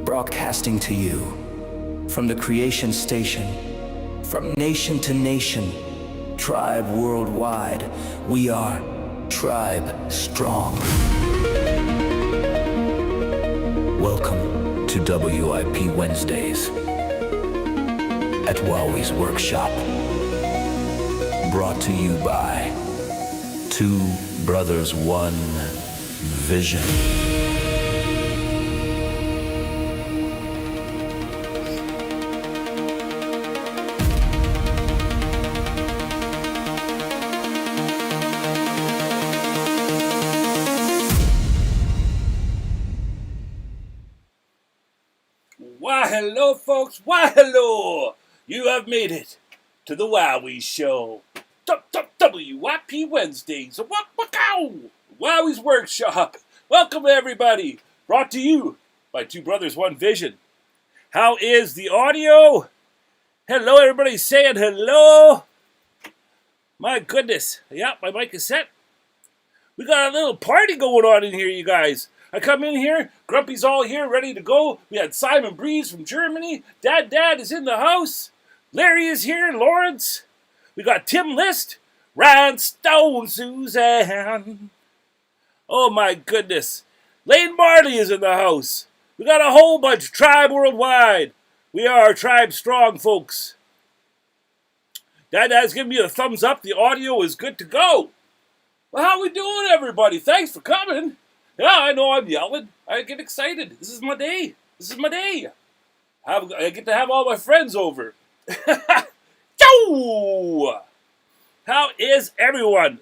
broadcasting to you from the creation station, from nation to nation, tribe worldwide. We are Tribe Strong. Welcome to WIP Wednesdays at Wowwy'z Workshop. Brought to you by Two Brothers, One Vision. Why hello folks, why hello! You have made it to the Wowwy'z show. WIP Wednesdays, Wowwy'z Workshop. Welcome everybody, brought to you by Two Brothers, One Vision. How is the audio? Hello, everybody saying hello. My goodness, yeah, my mic is set. We got a little party going on in here, you guys. I come in here, Grumpy's all here, ready to go. We had Simon Breeze from Germany. Dad is in the house. Larry is here, Lawrence. We got Tim List, Rhinestone Suzanne. Oh my goodness. Lane Marley is in the house. We got a whole bunch, Tribe Worldwide. We are Tribe Strong, folks. Dad's giving me a thumbs up. The audio is good to go. Well, how we doing, everybody? Thanks for coming. Yeah, I know I'm yelling. I get excited. This is my day. I get to have all my friends over. Yo! How is everyone?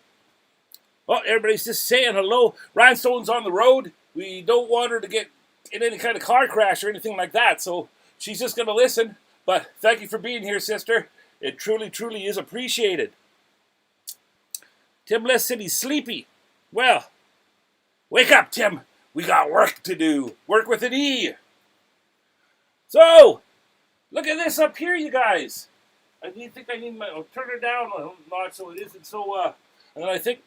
Well, everybody's just saying hello. Rhinestone's on the road. We don't want her to get in any kind of car crash or anything like that, so she's just going to listen. But thank you for being here, sister. It truly, truly is appreciated. Tim List said he's sleepy. Well, wake up, Tim. We got work to do. Work with an E. So, look at this up here, you guys. I'll turn it down a lot so it isn't so, and I think,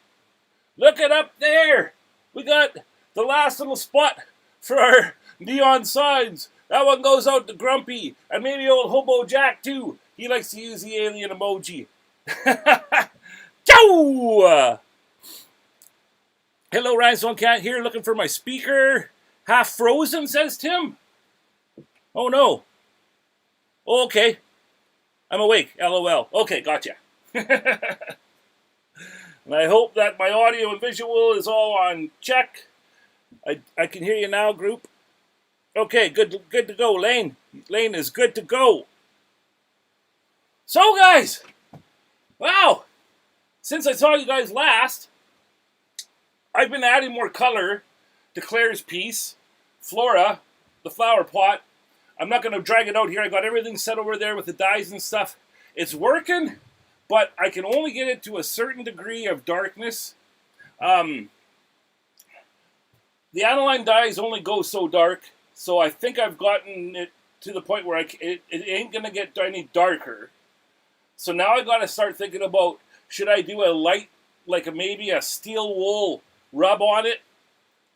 look it up there. We got the last little spot for our neon signs. That one goes out to Grumpy, and maybe old Hobo Jack, too. He likes to use the alien emoji. Ciao! Hello, Rhinestone Cat here, looking for my speaker. Half frozen, says Tim. Oh, no. Oh, okay. I'm awake, LOL. Okay, gotcha. And I hope that my audio and visual is all on check. I can hear you now, group. Okay, good to go, Lane. Lane is good to go. So, guys, wow. Since I saw you guys last, I've been adding more color to Claire's piece, Flora, the flower pot. I'm not going to drag it out here. I got everything set over there with the dyes and stuff. It's working, but I can only get it to a certain degree of darkness. The aniline dyes only go so dark, so I think I've gotten it to the point where it ain't going to get any darker. So now I got to start thinking about, should I do a light, like maybe a steel wool rub on it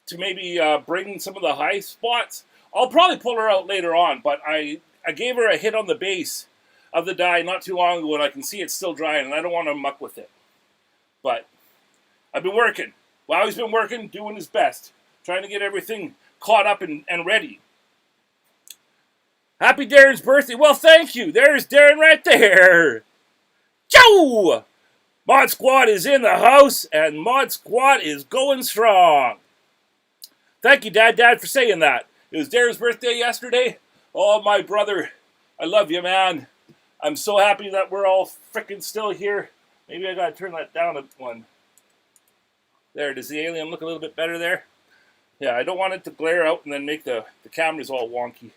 to maybe bring some of the high spots? I'll probably pull her out later on, but I gave her a hit on the base of the dye not too long ago, and I can see it's still drying, and I don't want to muck with it. But I've been working. Wowwy's been working, doing his best, trying to get everything caught up and ready. Happy Darren's birthday. Well, thank you. There's Darren right there. Ciao! Mod Squad is in the house, and Mod Squad is going strong. Thank you, Dad, for saying that. It was Darren's birthday yesterday. Oh, my brother, I love you, man. I'm so happy that we're all frickin' still here. Maybe I gotta turn that down a one. There, does the alien look a little bit better there? Yeah, I don't want it to glare out and then make the cameras all wonky.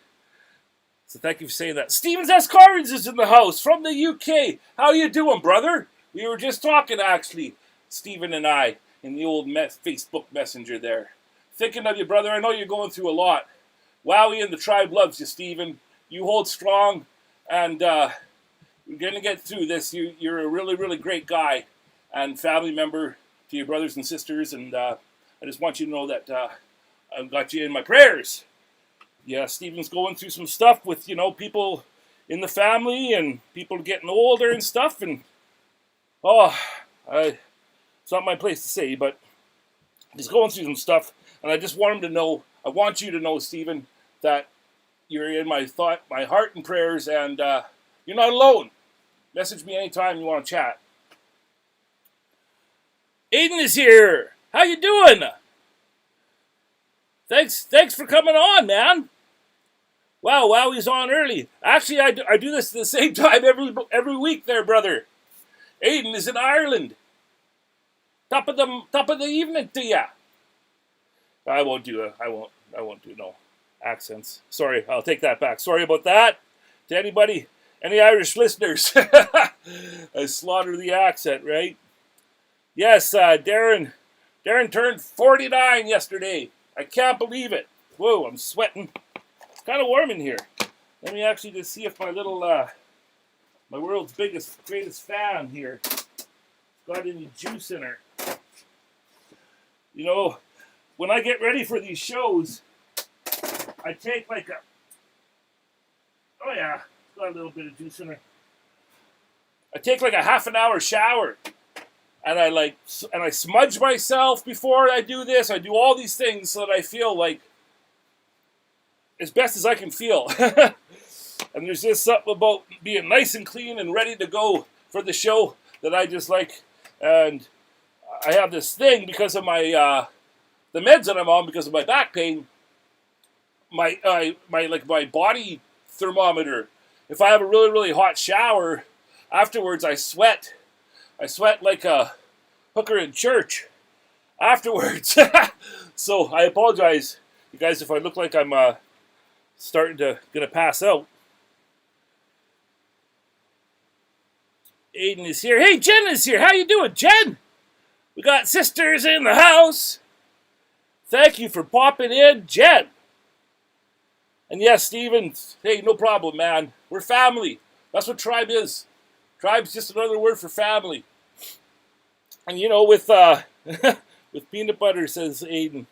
So thank you for saying that. Stevens S. Carvins is in the house from the UK. How you doing, brother? We were just talking, actually, Stephen and I, in the old Facebook Messenger there. Thinking of you, brother. I know you're going through a lot. Wowie and the tribe loves you, Stephen. You hold strong, and we're going to get through this. You're a really, really great guy and family member to your brothers and sisters, and I just want you to know that I've got you in my prayers. Yeah, Stephen's going through some stuff with, people in the family and people getting older and stuff. And, it's not my place to say, but he's going through some stuff. And I just want him to know, I want you to know, Stephen, that you're in my heart and prayers, and you're not alone. Message me anytime you want to chat. Aiden is here. How you doing? Thanks for coming on, man. Wow, he's on early. Actually, I do this at the same time every week there, brother. Aiden is in Ireland. Top of the evening to ya. I won't do no accents. Sorry, I'll take that back. Sorry about that. To any Irish listeners. I slaughtered the accent, right? Yes, Darren turned 49 yesterday. I can't believe it. Whoa, I'm sweating. It's kind of warm in here. Let me actually just see if my little, my world's greatest fan here got any juice in her. When I get ready for these shows, I take like a, oh yeah, got a little bit of juice in her. I take like a half an hour shower. And I smudge myself before I do this. I do all these things so that I feel like as best as I can feel. And there's just something about being nice and clean and ready to go for the show that I just like. And I have this thing because of my the meds that I'm on because of my back pain. My body thermometer. If I have a really, really hot shower, afterwards I sweat. I sweat like a hooker in church afterwards. So I apologize, you guys, if I look like I'm gonna pass out. Aiden is here. Hey, Jen is here. How you doing, Jen? We got sisters in the house. Thank you for popping in, Jen. And yes, Steven, hey, no problem, man. We're family. That's what tribe is. Tribe's just another word for family. And with with peanut butter, says Aiden.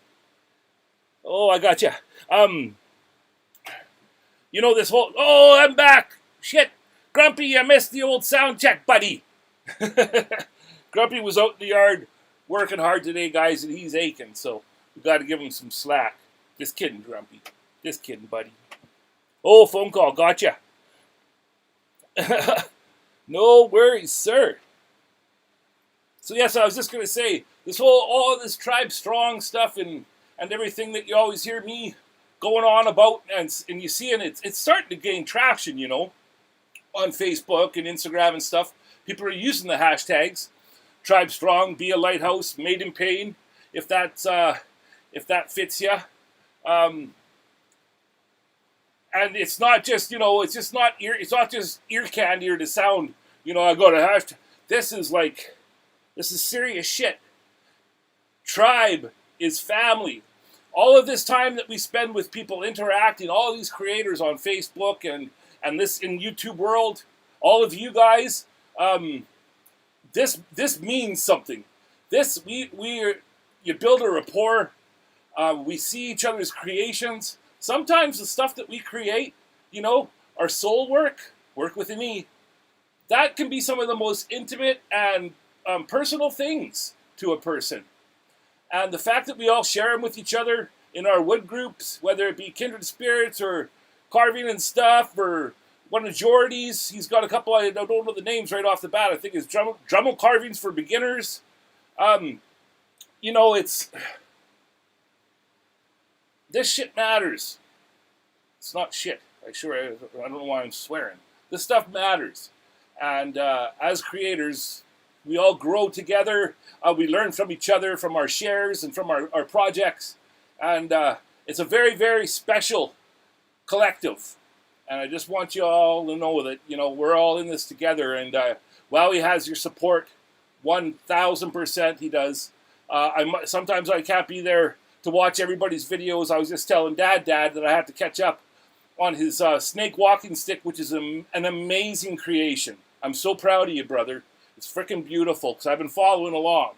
Oh, I gotcha. This whole, I'm back. Shit. Grumpy, I missed the old sound check, buddy. Grumpy was out in the yard working hard today, guys, and he's aching, so we got to give him some slack. Just kidding, Grumpy. Just kidding, buddy. Oh, phone call. Gotcha. No worries, sir. So yes, I was just going to say, all this Tribe Strong stuff and everything that you always hear me going on about, and you see, and it's starting to gain traction, on Facebook and Instagram and stuff. People are using the hashtags, Tribe Strong, Be a Lighthouse, Made in Pain, if that fits you. And it's not just, it's not just ear candy or the sound, I go to hashtag. This is serious shit. Tribe is family. All of this time that we spend with people interacting, all of these creators on Facebook and this in YouTube world, all of you guys, this means something. You build a rapport. We see each other's creations. Sometimes the stuff that we create, our soul work with an E, that can be some of the most intimate and personal things to a person. And the fact that we all share them with each other in our wood groups, whether it be Kindred Spirits or carving and stuff, or one of Jordy's, he's got a couple, I don't know the names right off the bat, I think it's Dremel Carvings for Beginners. It's, this shit matters. It's not shit. I don't know why I'm swearing. This stuff matters. And as creators, we all grow together. We learn from each other, from our shares and from our projects. And it's a very, very special collective. And I just want you all to know that, we're all in this together. And Wowie has your support, 1,000% he does. Sometimes I can't be there to watch everybody's videos. I was just telling Dad that I have to catch up on his snake walking stick, which is an amazing creation. I'm so proud of you, brother. It's freaking beautiful because I've been following along.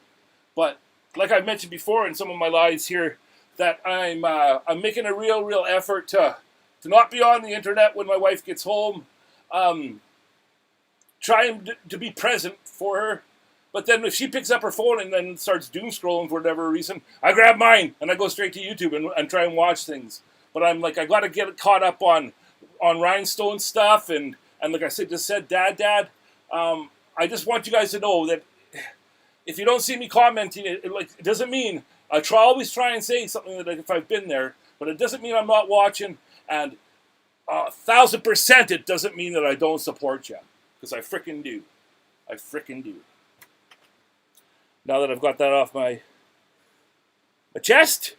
But like I mentioned before in some of my lives here, that I'm making a real effort to not be on the internet when my wife gets home. Trying to be present for her. But then if she picks up her phone and then starts doom scrolling for whatever reason, I grab mine and I go straight to YouTube and try and watch things. But I'm like, I got to get caught up on rhinestone stuff. And like I said, Dad, I just want you guys to know that if you don't see me commenting, it doesn't mean I always try and say something that if I've been there, but it doesn't mean I'm not watching, and 1,000% it doesn't mean that I don't support you, because I frickin' do. I frickin' do. Now that I've got that off my chest,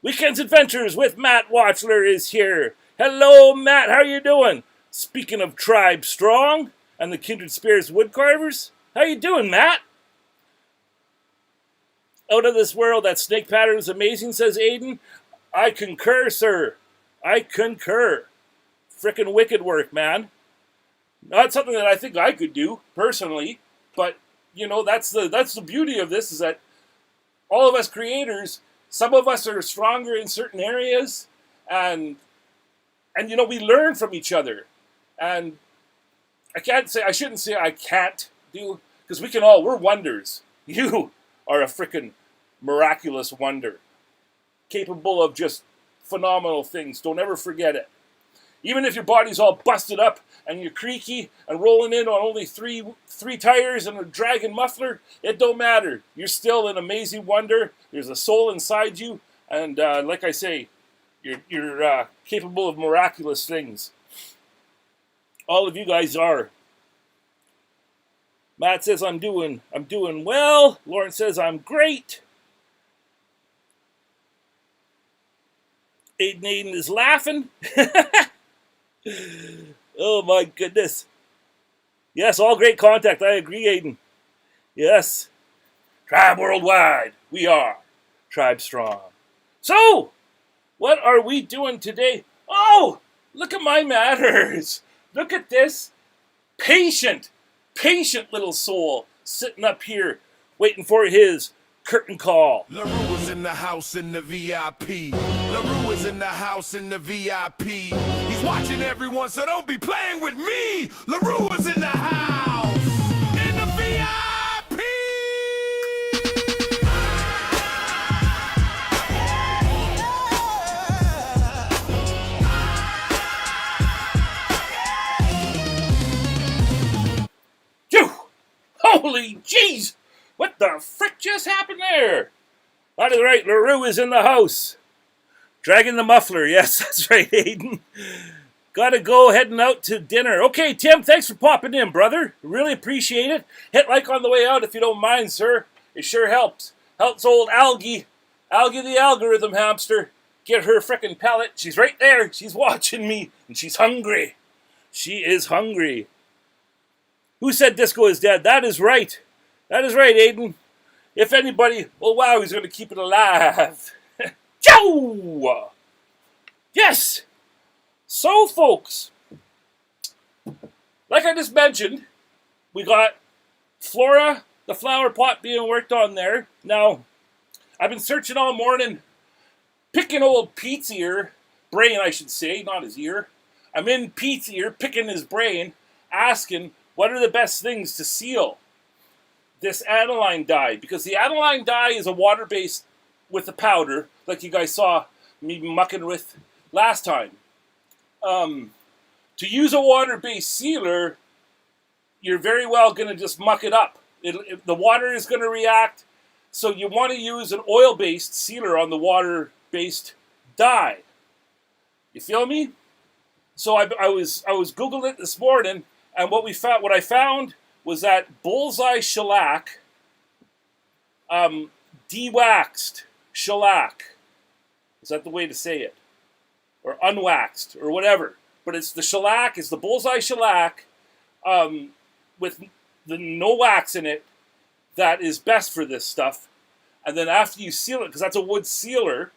Weekend's Adventures with Matt Watchler is here. Hello, Matt. How you doing? Speaking of Tribe Strong and the Kindred Spirits Woodcarvers, how you doing, Matt? Out of this world, that snake pattern is amazing, says Aiden. I concur, sir. I concur. Frickin' wicked work, man. Not something that I think I could do, personally, but, you know, that's the beauty of this, is that all of us creators, some of us are stronger in certain areas, and you know, we learn from each other. And I shouldn't say I can't do, because we're wonders. You are a frickin' miraculous wonder, capable of just phenomenal things. Don't ever forget it. Even if your body's all busted up and you're creaky and rolling in on only three tires and a dragging muffler, it don't matter. You're still an amazing wonder. There's a soul inside you, and like I say, you're capable of miraculous things. All of you guys are. Matt says I'm doing well. Lauren says I'm great. Aiden is laughing. Oh my goodness. Yes, all great contact. I agree, Aiden. Yes. Tribe worldwide. We are Tribe Strong. So, what are we doing today? Oh, look at my matters. Look at this. Patient little soul sitting up here waiting for his curtain call. LaRue is in the house in the VIP. LaRue is in the house in the VIP. He's watching everyone, so don't be playing with me. LaRue is in the house in the VIP. Phew! Holy jeez! What the frick just happened there? That is right, LaRue is in the house. Dragging the muffler, yes, that's right, Aiden. Gotta go, heading out to dinner. Okay, Tim, thanks for popping in, brother. Really appreciate it. Hit like on the way out if you don't mind, sir. It sure helps. Helps old Algie the algorithm hamster, get her frickin' pellet. She's right there. She's watching me, and she's hungry. She is hungry. Who said disco is dead? That is right. That is right, Aiden. If anybody, oh wow, he's going to keep it alive. Joe! Yes! So, folks, like I just mentioned, we got Flora, the flower pot being worked on there. Now, I've been searching all morning, picking old Pete's brain, I should say, not his ear. I'm in Pete's ear, picking his brain, asking what are the best things to seal this aniline dye, because the aniline dye is a water-based with the powder, like you guys saw me mucking with last time. To use a water-based sealer, you're very well going to just muck it up. The water is going to react, so you want to use an oil-based sealer on the water-based dye. You feel me? So I was Googling it this morning, and what I found was that bullseye shellac, de-waxed shellac. Is that the way to say it? Or unwaxed, or whatever. But it's the shellac, it's the bullseye shellac with the no wax in it that is best for this stuff. And then after you seal it, because that's a wood sealer,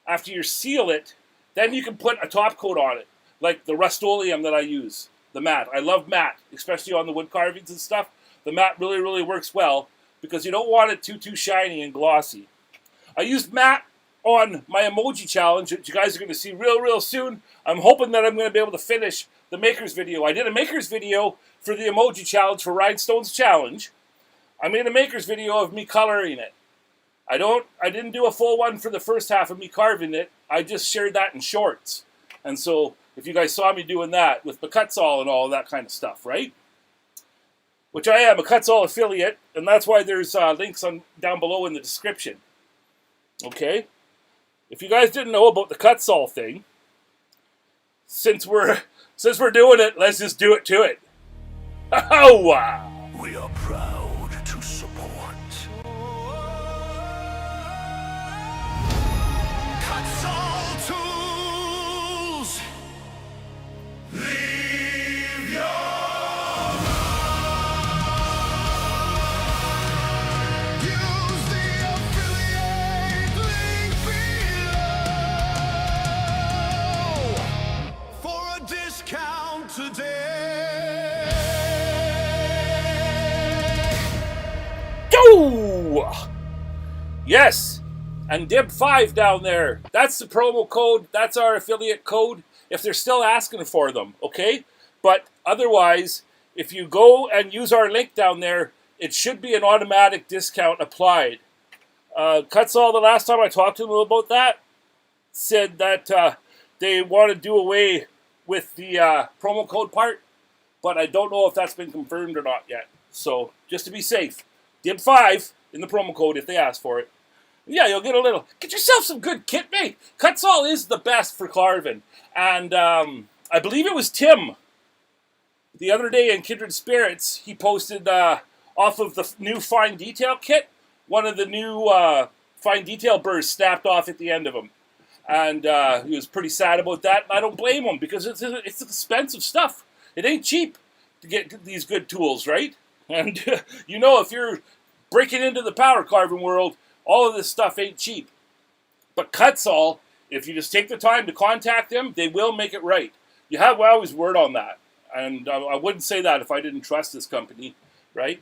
after you seal it, then you can put a top coat on it, like the Rust-Oleum that I use, the matte. I love matte, especially on the wood carvings and stuff. The matte really, really works well because you don't want it too shiny and glossy. I used matte on my emoji challenge that you guys are going to see real soon. I'm hoping that I'm going to be able to finish the makers video. I did a makers video for the emoji challenge for Rhinestones Challenge. I made a makers video of me coloring it. I didn't do a full one for the first half of me carving it. I just shared that in shorts. And so if you guys saw me doing that with the Kutzall and all that kind of stuff, right? Which I am a Kutzall affiliate, and that's why there's links down below in the description. Okay? If you guys didn't know about the Kutzall thing, since we're doing it, let's just do it to it. Oh wow! We are proud to support Kutzall Tools. Leave your use the affiliate link below for a discount today. Go! Yes, and DIB5 down there. That's the promo code. That's our affiliate code. If they're still asking for them, okay? But otherwise, if you go and use our link down there, it should be an automatic discount applied. Kutzall, the last time I talked to them about that, said that they want to do away with the promo code part, but I don't know if that's been confirmed or not yet. So, just to be safe, DIB5 in the promo code if they ask for it. Yeah, you'll get get yourself some good kit, mate. Kutzall is the best for carving. And I believe it was Tim, the other day in Kindred Spirits, he posted off of the new fine detail kit, one of the new fine detail burrs snapped off at the end of them. And he was pretty sad about that. And I don't blame him, because it's expensive stuff. It ain't cheap to get these good tools, right? And you know, if you're breaking into the power carving world, all of this stuff ain't cheap. But Kutzall, if you just take the time to contact them, they will make it right. You have Wowwy'z word on that. And I wouldn't say that if I didn't trust this company, right?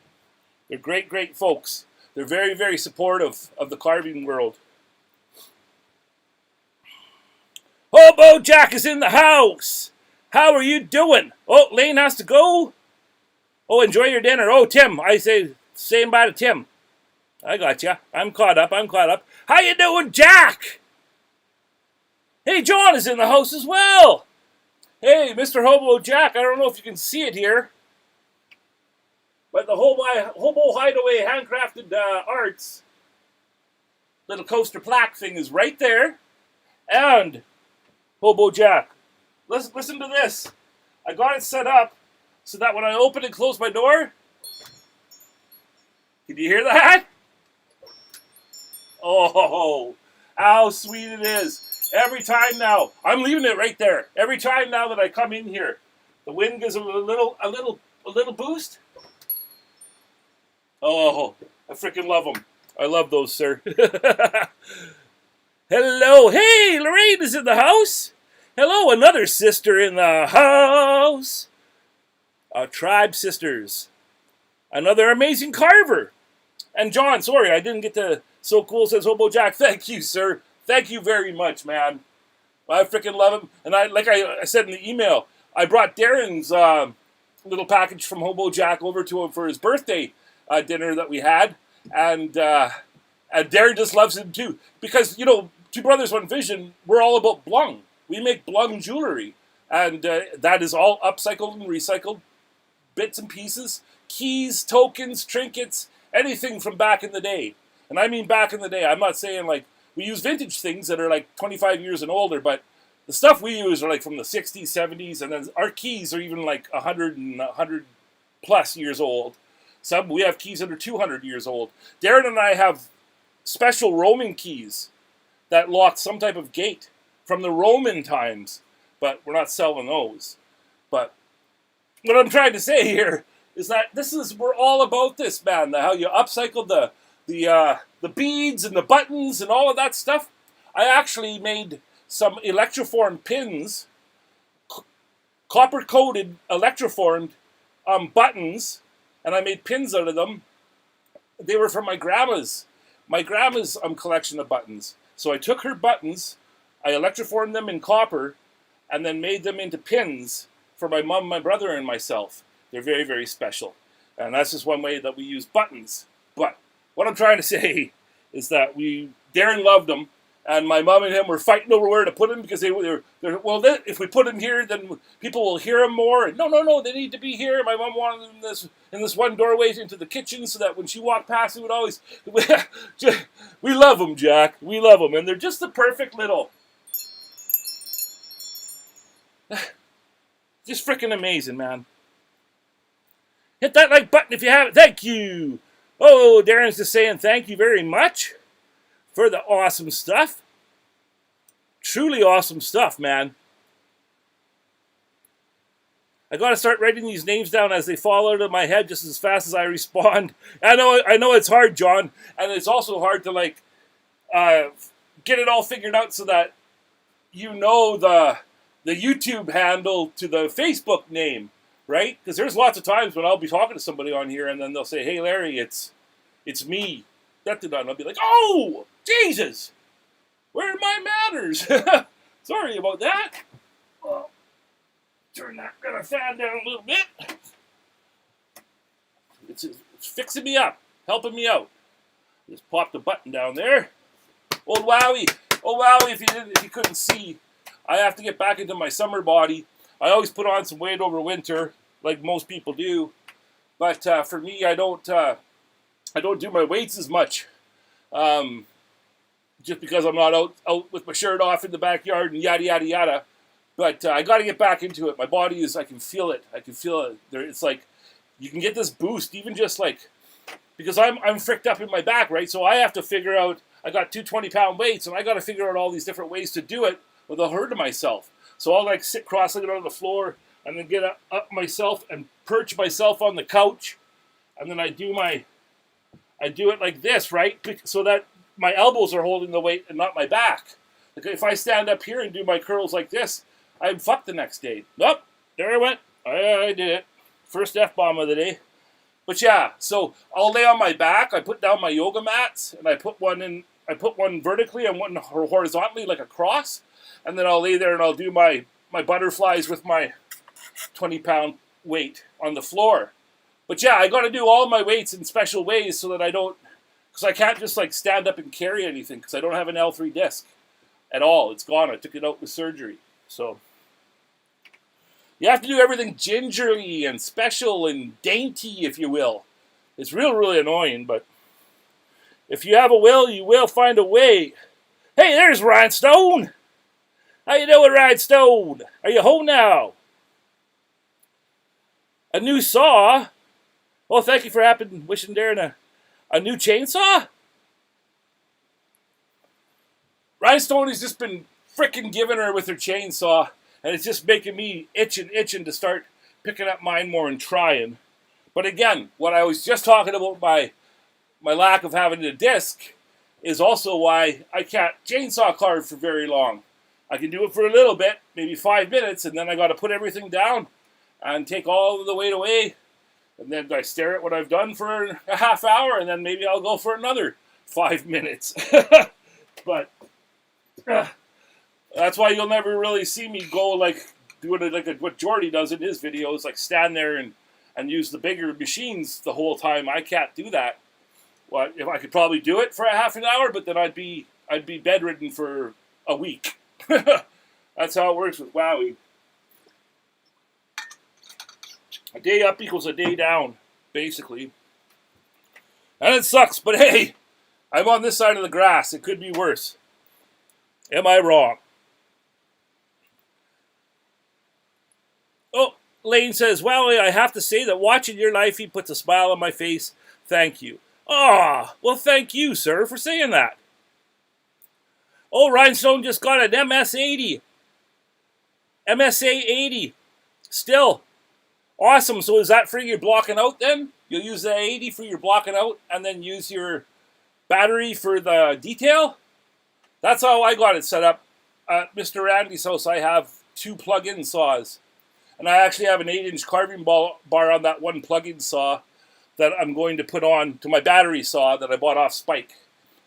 They're great folks. They're very supportive of the carving world. Hobo Jack is in the house. How are you doing? Oh, Lane has to go. Oh, enjoy your dinner. Oh, Tim, I say bye to Tim. I got you. I'm caught up. How you doing, Jack? Hey, John is in the house as well. Hey, Mr. Hobo Jack. I don't know if you can see it here, but the Hobo Hideaway handcrafted arts little coaster plaque thing is right there. And Hobo Jack, listen to this. I got it set up so that when I open and close my door, can you hear that? Oh, how sweet it is. Every time now, I'm leaving it right there. Every time now that I come in here, the wind gives a little boost. Oh, I freaking love them. I love those, sir. Hello. Hey, Lorraine is in the house. Hello, another sister in the house. Tribe sisters. Another amazing carver. And John, sorry, I didn't get to... So cool, says Hobo Jack. Thank you, sir. Thank you very much, man. I freaking love him. And like I said in the email, I brought Darren's little package from Hobo Jack over to him for his birthday dinner that we had. And Darren just loves him too. Because, you know, Two Brothers, One Vision, we're all about blung. We make blung jewelry. And that is all upcycled and recycled bits and pieces. Keys, tokens, trinkets, anything from back in the day. And I mean back in the day. I'm not saying like, we use vintage things that are like 25 years and older, but the stuff we use are like from the 60s, 70s, and then our keys are even like 100 and 100 plus years old. We have keys that are 200 years old. Darren and I have special Roman keys that lock some type of gate from the Roman times, but we're not selling those. But what I'm trying to say here is that we're all about this, man. How you upcycle the beads and the buttons and all of that stuff. I actually made some electroformed pins, copper-coated electroformed buttons, and I made pins out of them. They were from my grandma's collection of buttons. So I took her buttons, I electroformed them in copper, and then made them into pins for my mom, my brother, and myself. They're very, very special. And that's just one way that we use buttons. But what I'm trying to say is that Darren loved them, and my mom and him were fighting over where to put them because they're well, if we put them here, then people will hear them more. And no, they need to be here. My mom wanted them in this one doorway into the kitchen so that when she walked past, it would always. We love them, Jack. We love them, and they're just the perfect little. Just freaking amazing, man. Hit that like button if you haven't. Thank you. Oh, Darren's just saying thank you very much for the awesome stuff. Truly awesome stuff, man. I got to start writing these names down as they fall out of my head just as fast as I respond. I know it's hard, John, and it's also hard to like get it all figured out so that you know the YouTube handle to the Facebook name, right? Because there's lots of times when I'll be talking to somebody on here and then they'll say, "Hey, Larry, it's me." And I'll be like, "Oh, Jesus, where are my manners?" Sorry about that. Well, turn that fan down a little bit. It's fixing me up, helping me out. Just pop the button down there. Old Wowie, if you couldn't see, I have to get back into my summer body. I always put on some weight over winter, like most people do. But for me, I don't do my weights as much. Just because I'm not out with my shirt off in the backyard and yada, yada, yada. But I got to get back into it. My body I can feel it. It's like, you can get this boost, even just like, because I'm fricked up in my back, right? So I have to figure out, I got two 20-pound weights, and I got to figure out all these different ways to do it without hurting myself. So I'll like sit cross-legged on the floor, and then get up myself and perch myself on the couch, and then I do it like this, right? So that my elbows are holding the weight and not my back. Like if I stand up here and do my curls like this, I'm fucked the next day. Nope, there I went. I did it. First F-bomb of the day. But yeah, so I'll lay on my back. I put down my yoga mats, and I put one vertically and one horizontally, like a cross. And then I'll lay there and I'll do my butterflies with my 20-pound weight on the floor. But yeah, I got to do all my weights in special ways so that because I can't just like stand up and carry anything because I don't have an L3 disc at all. It's gone. I took it out with surgery. So you have to do everything gingerly and special and dainty, if you will. It's really annoying, but if you have a will, you will find a way. Hey, there's Rhinestone. How you doing, Rhinestone? Are you home now? A new saw? Well, thank you for wishing Darren a new chainsaw? Rhinestone has just been frickin' giving her with her chainsaw, and it's just making me itching to start picking up mine more and trying. But again, what I was just talking about my lack of having a disc is also why I can't chainsaw carve for very long. I can do it for a little bit, maybe 5 minutes, and then I got to put everything down and take all of the weight away. And then I stare at what I've done for a half hour, and then maybe I'll go for another 5 minutes. But that's why you'll never really see me go like doing it like what Jordy does in his videos, like stand there and use the bigger machines the whole time. I can't do that. Well, if I could probably do it for a half an hour, but then I'd be bedridden for a week. That's how it works with Wowie. A day up equals a day down, basically. And it sucks, but hey, I'm on this side of the grass. It could be worse. Am I wrong? Oh, Lane says, Wowie, I have to say that watching your life, he puts a smile on my face. Thank you. Ah, well, thank you, sir, for saying that. Oh, Rhinestone just got an MS-80. MSA-80. Still. Awesome. So is that for your blocking out then? You'll use the 80 for your blocking out and then use your battery for the detail? That's how I got it set up. At Mr. Randy's house, I have 2 plug-in saws. And I actually have an 8-inch carving bar on that one plug-in saw that I'm going to put on to my battery saw that I bought off Spike.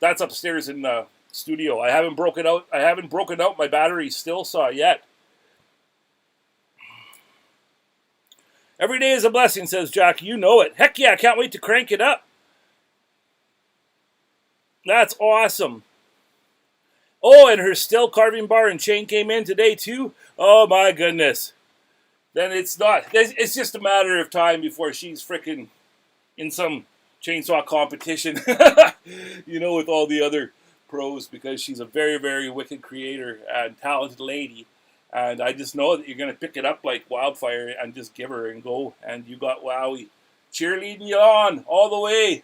That's upstairs in the studio. I haven't broken out my battery still saw yet. Every day is a blessing, says Jack. You know it. Heck yeah, I can't wait to crank it up. That's awesome. Oh, and her steel carving bar and chain came in today too. Oh my goodness. Then it's just a matter of time before she's freaking in some chainsaw competition, you know, with all the other pros, because she's a very, very wicked creator and talented lady. And I just know that you're going to pick it up like wildfire and just give her and go. And you got Wowie cheerleading you on all the way.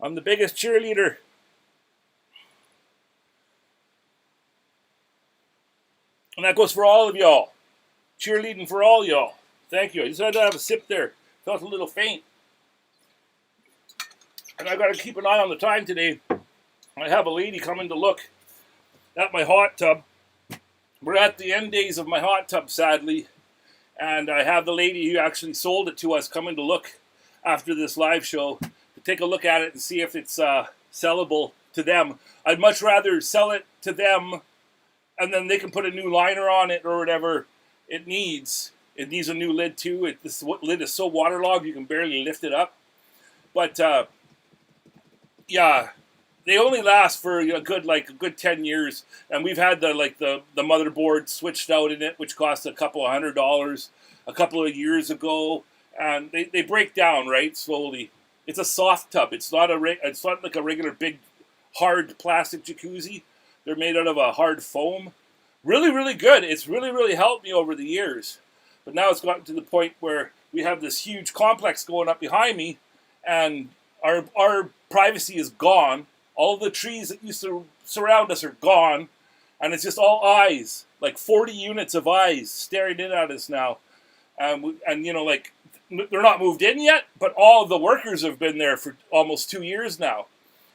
I'm the biggest cheerleader. And that goes for all of y'all. Cheerleading for all y'all. Thank you. I just had to have a sip there. Felt a little faint. And I got to keep an eye on the time today. I have a lady coming to look at my hot tub. We're at the end days of my hot tub, sadly. And I have the lady who actually sold it to us coming to look after this live show to take a look at it and see if it's sellable to them. I'd much rather sell it to them and then they can put a new liner on it or whatever it needs. It needs a new lid too. This lid is so waterlogged you can barely lift it up. But yeah, they only last for a good 10 years. And we've had the motherboard switched out in it, which cost a couple of $100 a couple of years ago. And they break down, right, slowly. It's a soft tub. It's not like a regular big hard plastic jacuzzi. They're made out of a hard foam. Really, really good. It's really, really helped me over the years. But now it's gotten to the point where we have this huge complex going up behind me, and our privacy is gone. All of the trees that used to surround us are gone, and it's just all eyes, like 40 units of eyes staring in at us now. And you know, like, they're not moved in yet, but all of the workers have been there for almost 2 years now.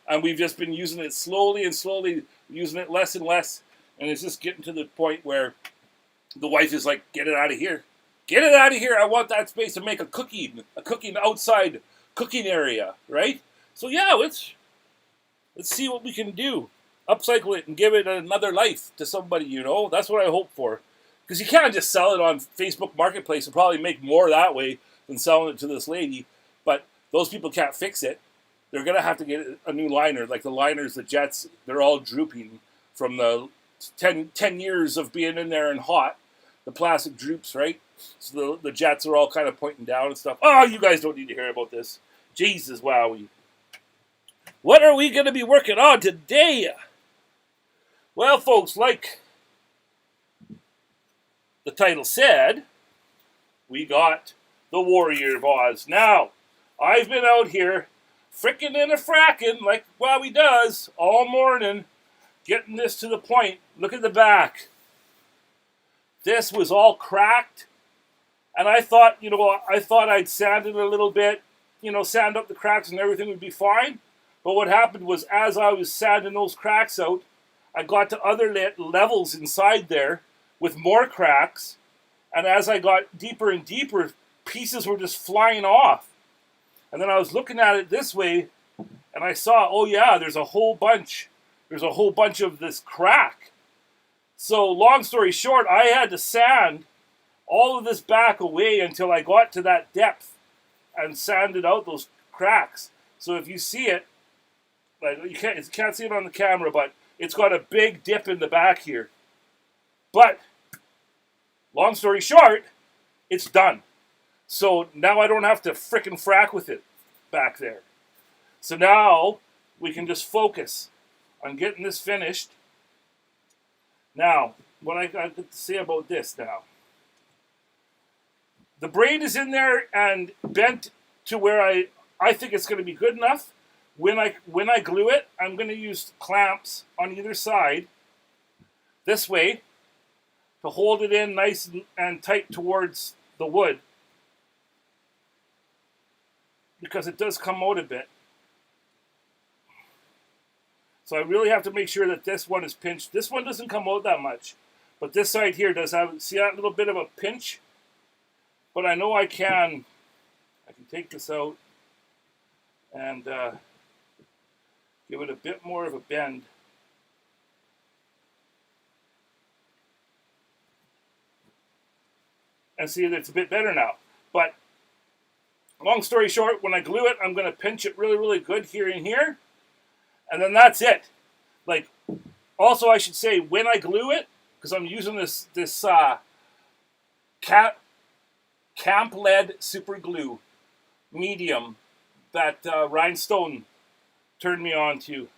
And we've just been using it slowly and slowly, using it less and less. And it's just getting to the point where the wife is like, get it out of here. Get it out of here. I want that space to make a cooking outside cooking area, right? So yeah, let's see what we can do. Upcycle it and give it another life to somebody, you know. That's what I hope for. Because you can't just sell it on Facebook Marketplace and probably make more that way than selling it to this lady. But those people can't fix it. They're going to have to get a new liner. Like the liners, the jets, they're all drooping from the 10 years of being in there and hot. The plastic droops, right? So the jets are all kind of pointing down and stuff. Oh, you guys don't need to hear about this. Jesus, wowie. What are we going to be working on today? Well, folks, like the title said, we got the Warrior Vase. Now, I've been out here frickin' and a-frackin' like Wowie does all morning, getting this to the point. Look at the back. This was all cracked, and I thought, you know, I'd sand it a little bit, you know, sand up the cracks and everything would be fine. But what happened was, as I was sanding those cracks out, I got to other levels inside there with more cracks, and as I got deeper and deeper, pieces were just flying off. And then I was looking at it this way, and I saw, oh yeah, there's a whole bunch of this crack. So long story short, I had to sand all of this back away until I got to that depth and sanded out those cracks. So if you see it, like you can't see it on the camera, but it's got a big dip in the back here. But long story short, it's done. So now I don't have to frickin' frack with it back there. So now we can just focus on getting this finished. Now, what I got to say about this now. The braid is in there and bent to where I think it's going to be good enough. When I glue it, I'm going to use clamps on either side this way to hold it in nice and tight towards the wood, because it does come out a bit. So I really have to make sure that this one is pinched. This one doesn't come out that much, but this side here does have, see that little bit of a pinch? But I know I can take this out and Give it a bit more of a bend. And see that it's a bit better now. But long story short, when I glue it, I'm going to pinch it really, really good here and here. And then that's it. Like, also I should say, when I glue it, because I'm using this Camp Lead Super Glue medium that Rhinestone turned me on to.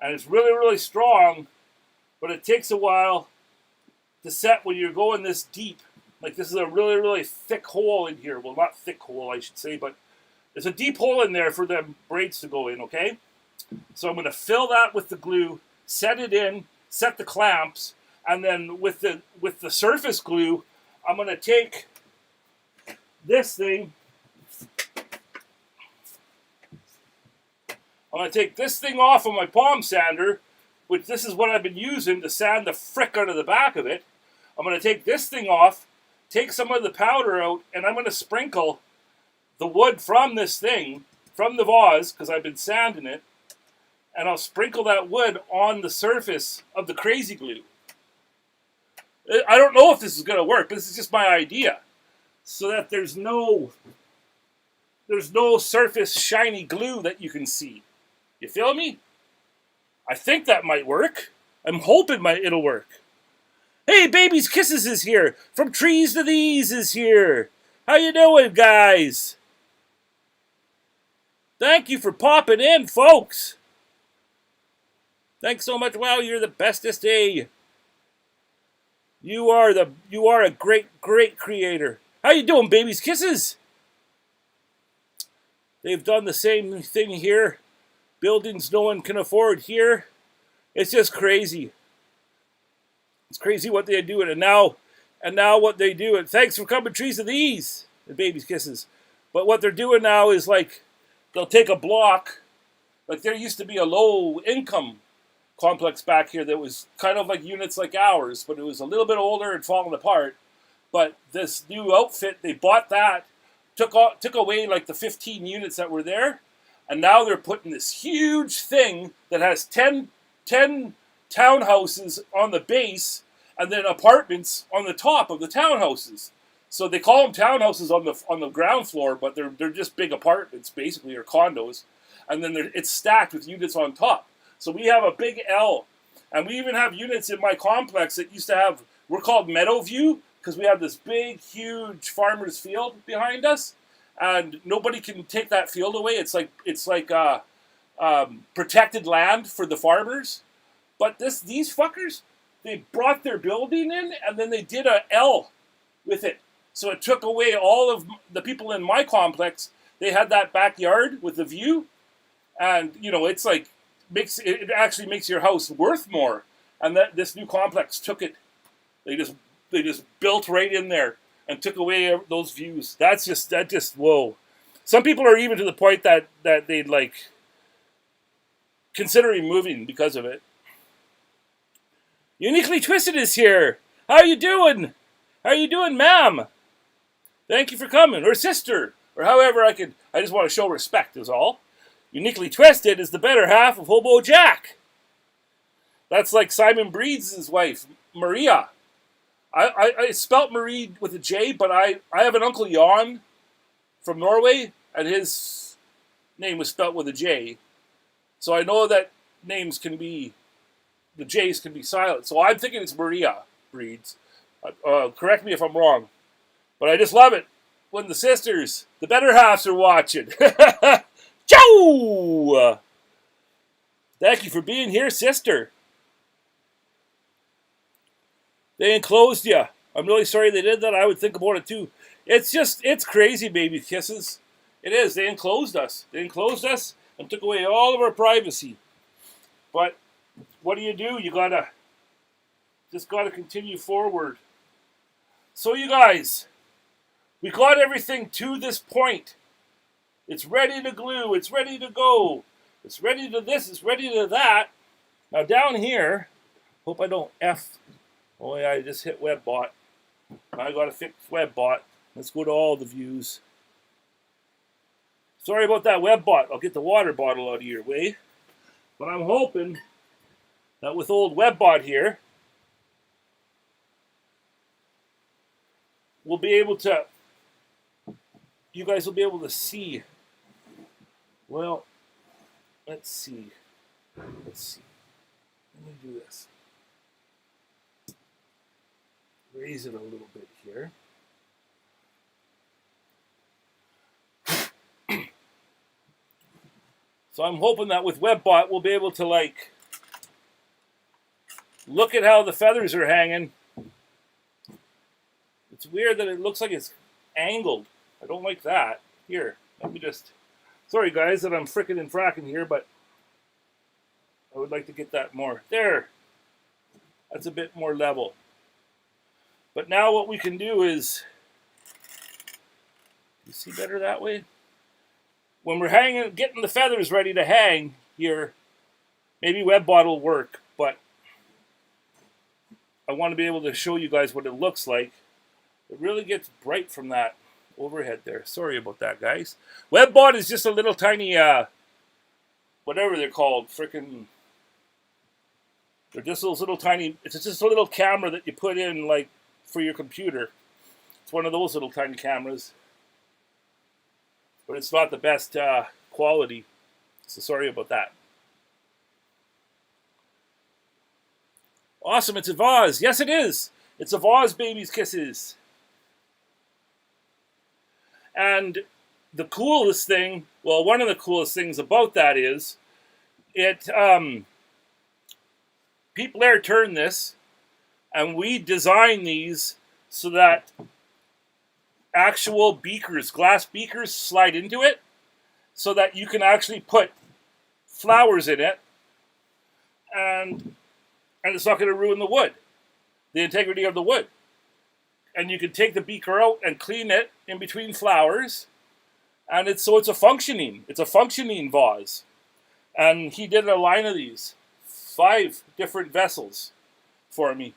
And it's really, really strong, but it takes a while to set when you're going this deep. Like, this is a really, really thick hole in here. Well, not thick hole, I should say, but there's a deep hole in there for the braids to go in, okay? So I'm going to fill that with the glue, set it in, set the clamps, and then with the surface glue, I'm going to take this thing. I'm going to take this thing off of my palm sander, which this is what I've been using to sand the frick out of the back of it. I'm going to take this thing off, take some of the powder out, and I'm going to sprinkle the wood from this thing, from the vase, because I've been sanding it, and I'll sprinkle that wood on the surface of the crazy glue. I don't know if this is going to work, but this is just my idea. So that there's no surface shiny glue that you can see. You feel me? I think that might work. I'm hoping it'll work. Hey, Baby's Kisses is here. From Trees to These is here. How you doing, guys? Thank you for popping in, folks. Thanks so much. Wow, you're the bestest, eh? You are a great, great creator. How you doing, Baby's Kisses? They've done the same thing here. Buildings no one can afford here. It's just crazy. It's crazy what they're doing, and now what they do. And thanks for coming, Trees of These, and Baby's Kisses. But what they're doing now is like they'll take a block. Like there used to be a low income complex back here that was kind of like units like ours, but it was a little bit older and falling apart. But this new outfit, they bought that, took away like the 15 units that were there, and now they're putting this huge thing that has 10 townhouses on the base and then apartments on the top of the townhouses. So they call them townhouses on the ground floor, but they're just big apartments basically, or condos. And then it's stacked with units on top. So we have a big L, and we even have units in my complex that used to have. We're called Meadow View because we have this big, huge farmer's field behind us, and nobody can take that field away. It's like protected land for the farmers. But these fuckers, they brought their building in, and then they did a L with it. So it took away all of the people in my complex. They had that backyard with the view, and it's like it actually makes your house worth more. And that this new complex took it. They just built right in there and took away those views. That just whoa. Some people are even to the point that they'd like considering moving because of it. Uniquely Twisted is here. How you doing? How you doing, ma'am? Thank you for coming, or sister, or however I just want to show respect is all. Uniquely Twisted is the better half of Hobo Jack. That's like Simon Breed's wife, Maria. I spelt Marie with a J, but I have an Uncle Jan from Norway, and his name was spelt with a J. So I know that the J's can be silent. So I'm thinking it's Maria Breeds. Correct me if I'm wrong. But I just love it when the sisters, the better halves, are watching. Joe! Thank you for being here, sister. They enclosed you. I'm really sorry they did that. I would think about it too. It's crazy, Baby Kisses. It is. They enclosed us. They enclosed us and took away all of our privacy. But what do? You gotta continue forward. So you guys, we got everything to this point. It's ready to glue. It's ready to go. It's ready to this. It's ready to that. Now down here, hope I don't F. Oh yeah, I just hit WebBot. I gotta fix WebBot. Let's go to all the views. Sorry about that, WebBot. I'll get the water bottle out of your way. But I'm hoping that with old WebBot here, we'll be able to, you guys will be able to see. Well, let's see. Let's see. Let me do this. Raise it a little bit here. So I'm hoping that with WebBot we'll be able to like look at how the feathers are hanging. It's weird that it looks like it's angled. I don't like that. Here, let me just, sorry guys that I'm frickin' and fracking here, but I would like to get that more. There. That's a bit more level. But now what we can do is, you see better that way? When we're hanging, getting the feathers ready to hang here, maybe WebBot will work, but I want to be able to show you guys what it looks like. It really gets bright from that overhead there. Sorry about that, guys. WebBot is just a little tiny, whatever they're called, frickin', they're just those little tiny, it's just a little camera that you put in, like, for your computer. It's one of those little tiny cameras. But it's not the best quality. So sorry about that. Awesome, it's a vase. Yes, it is. It's a vase, baby's kisses. And the coolest thing, well, one of the coolest things about that is, it, Pete Blair turned this, and we designed these so that actual beakers, glass beakers, slide into it so that you can actually put flowers in it and it's not going to ruin the wood, the integrity of the wood. And you can take the beaker out and clean it in between flowers, and it's a functioning vase. And he did a line of these, 5 different vessels for me.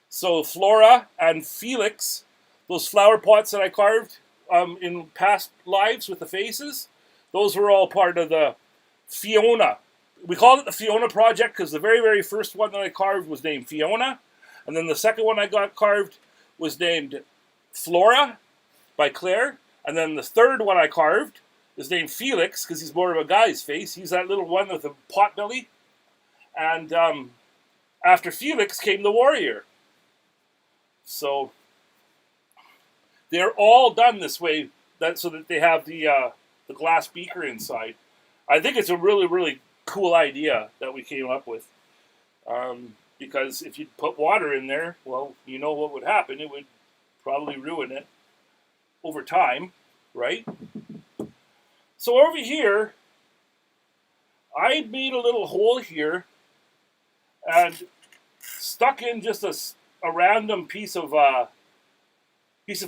So Flora and Felix, those flower pots that I carved in past lives with the faces, those were all part of the Fiona. We called it the Fiona Project because the very, very first one that I carved was named Fiona. And then the second one I got carved was named Flora by Claire. And then the third one I carved is named Felix because he's more of a guy's face. He's that little one with a pot belly. And after Felix came the warrior. So they're all done this way, so that they have the glass beaker inside. I think it's a really, really cool idea that we came up with. Because if you put water in there, well, you know what would happen. It would probably ruin it over time, right? So over here, I made a little hole here and stuck in just a random piece of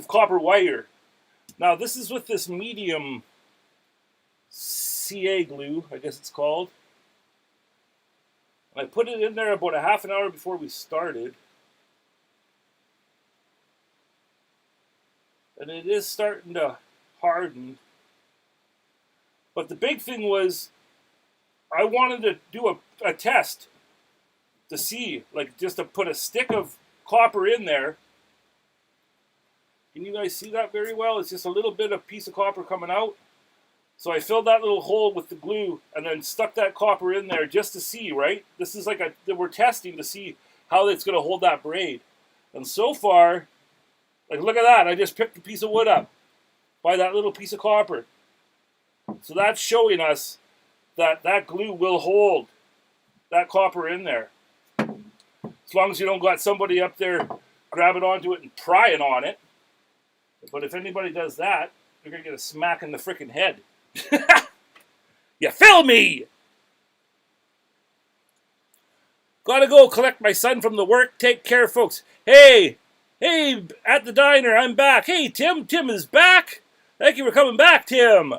copper wire. Now this is with this medium CA glue, I guess it's called. I put it in there about a half an hour before we started. And it is starting to harden. But the big thing was, I wanted to do a test to see, like just to put a stick of copper in there. Can you guys see that very well? It's just a little bit of piece of copper coming out. So I filled that little hole with the glue and then stuck that copper in there just to see, right? This is like we're testing to see how it's going to hold that braid. And so far, like look at that. I just picked a piece of wood up by that little piece of copper. So that's showing us that that glue will hold that copper in there. As long as you don't got somebody up there grabbing onto it and prying on it. But if anybody does that, you're going to get a smack in the frickin' head. You feel me? Gotta go collect my son from the work. Take care, folks. Hey, at the diner, I'm back. Hey, Tim is back. Thank you for coming back, Tim.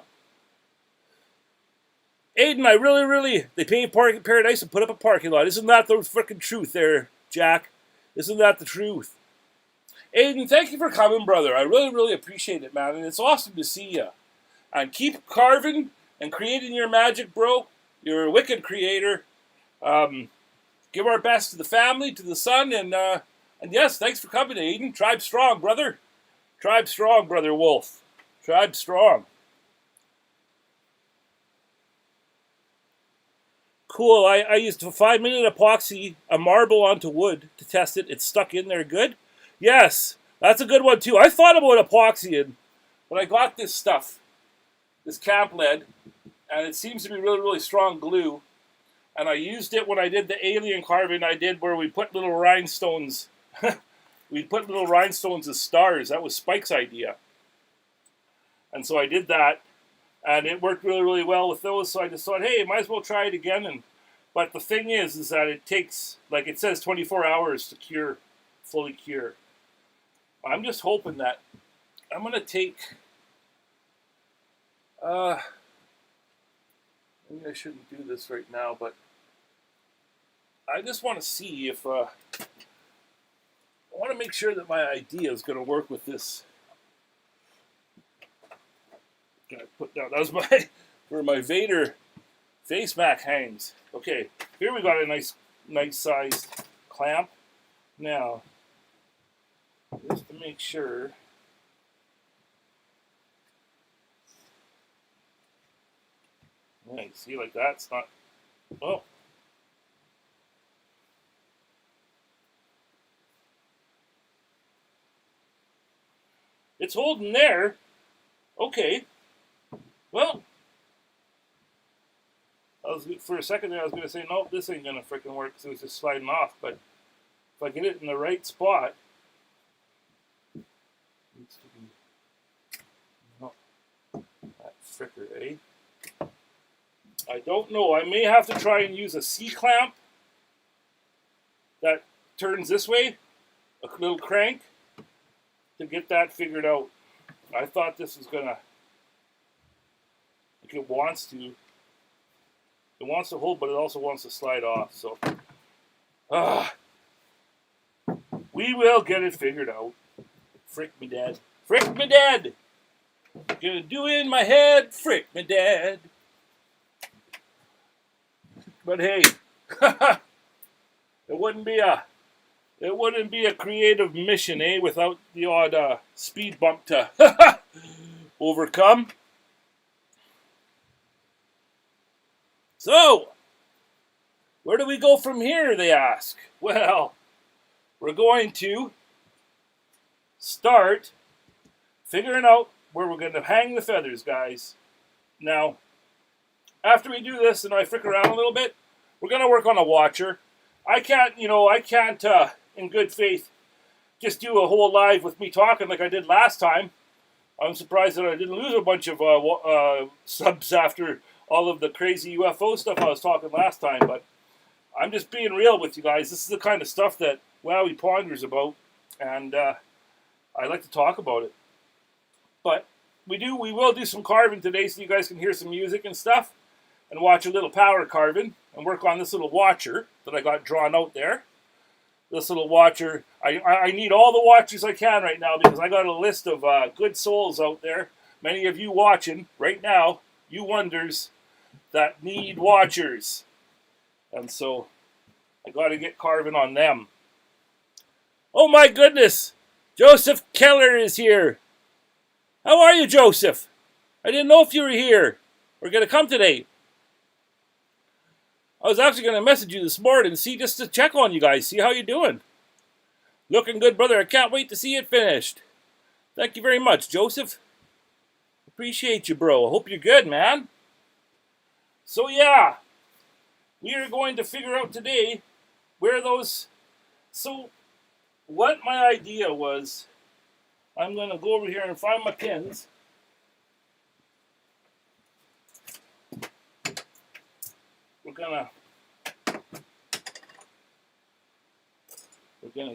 Aiden, I really, they paved Parking Paradise and put up a parking lot. Isn't that the frickin' truth there, Jack? Isn't that the truth? Aiden, thank you for coming, brother. I really appreciate it, man. And it's awesome to see you. And keep carving and creating your magic, bro. You're a wicked creator. Give our best to the family, to the son, and yes, thanks for coming, Aiden. Tribe strong, brother. Tribe strong, brother Wolf. Tribe strong. Cool. I used a 5-minute epoxy, a marble onto wood to test it. It's stuck in there good. Yes, that's a good one too. I thought about epoxying, but I got this stuff, this camp lead, and it seems to be really, really strong glue. And I used it when I did the alien carving I did where we put little rhinestones. We put little rhinestones as stars. That was Spike's idea. And so I did that. And it worked really, really well with those. So I just thought, hey, might as well try it again. But the thing is that it takes, like it says, 24 hours to cure, fully cure. I'm just hoping that I'm going to take, maybe I shouldn't do this right now, but I just want to see if, I want to make sure that my idea is going to work with this. I put down, that was my, where my Vader face mask hangs. Okay, here we got a nice sized clamp. Now, just to make sure, nice, see, like that's not, oh. It's holding there. Okay. Well, for a second there I was going to say, nope, this ain't going to freaking work because it was just sliding off. But if I get it in the right spot, it needs to be, no, that fricker, eh? I don't know. I may have to try and use a C-clamp that turns this way, a little crank, to get that figured out. I thought this was going to, like it wants to hold, but it also wants to slide off. So, we will get it figured out. Frick me dead. Frick me dead. Gonna do in my head. Frick me dead. But hey, it wouldn't be a creative mission, eh, without the odd speed bump to overcome. So, where do we go from here, they ask? Well, we're going to start figuring out where we're going to hang the feathers, guys. Now, after we do this and I frick around a little bit, we're going to work on a watcher. I can't, in good faith, just do a whole live with me talking like I did last time. I'm surprised that I didn't lose a bunch of subs after all of the crazy UFO stuff I was talking last time, but I'm just being real with you guys. This is the kind of stuff that Wowie ponders about, and I like to talk about it. But we will do some carving today so you guys can hear some music and stuff, and watch a little power carving, and work on this little watcher that I got drawn out there. This little watcher, I need all the watchers I can right now because I got a list of good souls out there. Many of you watching right now, you wonders that need watchers. And so I got to get carving on them. Oh my goodness! Joseph Keller is here. How are you, Joseph? I didn't know if you were here. We're going to come today. I was actually going to message you this morning just to check on you guys, see how you're doing. Looking good, brother. I can't wait to see it finished. Thank you very much, Joseph. Appreciate you, bro. I hope you're good, man. So, yeah. We are going to figure out today where those... So, what my idea was, I'm going to go over here and find my pins. We're gonna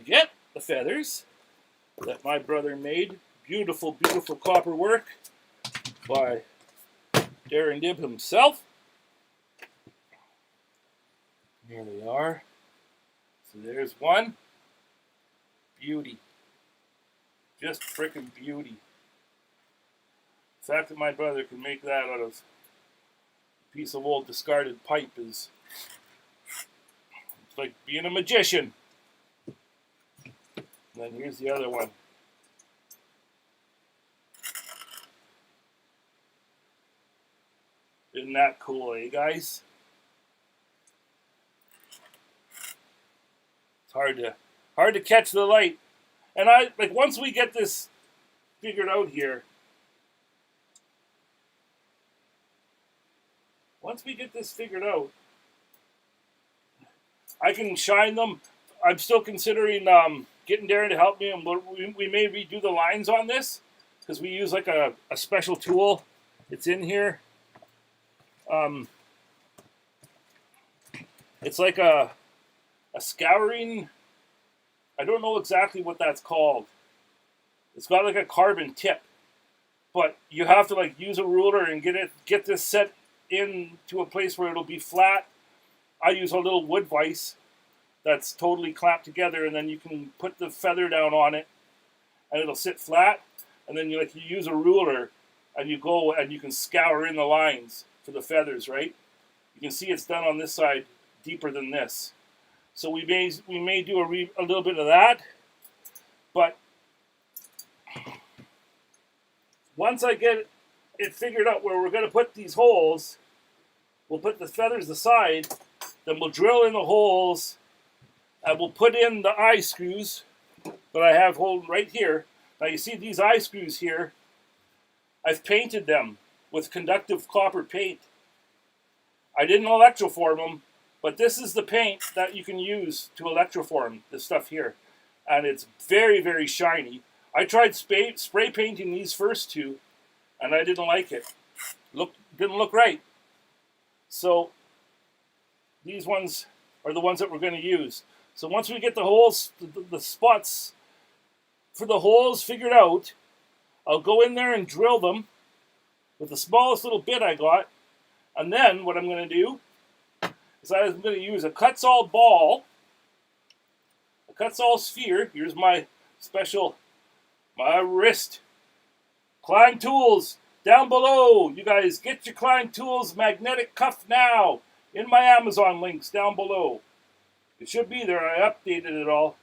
get the feathers that my brother made. Beautiful, beautiful copper work by Darren Dibb himself. Here they are. So there's one. Beauty. Just freaking beauty. The fact that my brother can make that out of piece of old discarded pipe is it's like being a magician. And then here's the other one. Isn't that cool, eh, guys? It's hard to catch the light. And once we get this figured out here, I can shine them. I'm still considering getting Darren to help me, and we may redo the lines on this because we use like a special tool. It's in here. It's like a scouring. I don't know exactly what that's called. It's got like a carbon tip, but you have to like use a ruler and get this set into a place where it'll be flat. I use a little wood vise that's totally clamped together, and then you can put the feather down on it, and it'll sit flat. And then you use a ruler, and you go and you can scour in the lines for the feathers, right? You can see it's done on this side deeper than this. So we may do a little bit of that, but once I get it figured out where we're going to put these holes, we'll put the feathers aside, then we'll drill in the holes, and we'll put in the eye screws that I have holding right here. Now you see these eye screws here, I've painted them with conductive copper paint. I didn't electroform them, but this is the paint that you can use to electroform this stuff here. And it's very, very shiny. I tried spray painting these first two, and I didn't like it. Didn't look right. So these ones are the ones that we're going to use. So once we get the holes, the spots for the holes figured out, I'll go in there and drill them with the smallest little bit I got. And then what I'm going to do is I'm going to use a Kutzall ball, a Kutzall sphere. Here's my wrist. Klein tools down below. You guys get your Klein tools magnetic cuff now in my Amazon links down below. It should be there. I updated it all.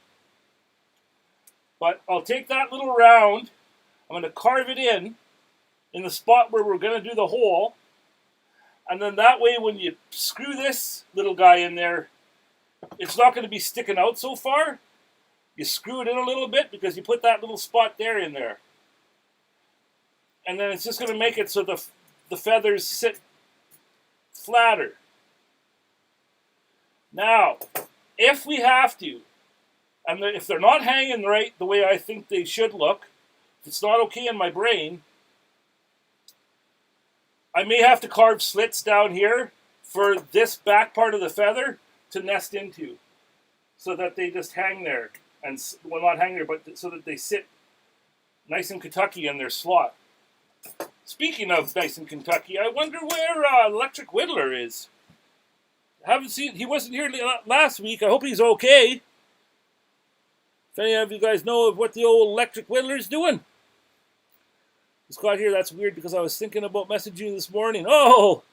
But I'll take that little round. I'm going to carve it in the spot where we're going to do the hole. And then that way when you screw this little guy in there, it's not going to be sticking out so far. You screw it in a little bit because you put that little spot there in there. And then it's just going to make it so the feathers sit flatter. Now, if we have to, and if they're not hanging right the way I think they should look, if it's not okay in my brain, I may have to carve slits down here for this back part of the feather to nest into, so that they just hang there, and well, not hang there, but so that they sit nice and Kentucky in their slot. Speaking of nice and Kentucky, I wonder where Electric Whittler is. Haven't seen. He wasn't here last week. I hope he's okay. If any of you guys know of what the old Electric Whittler is doing. He's got here. That's weird because I was thinking about messaging you this morning. Oh,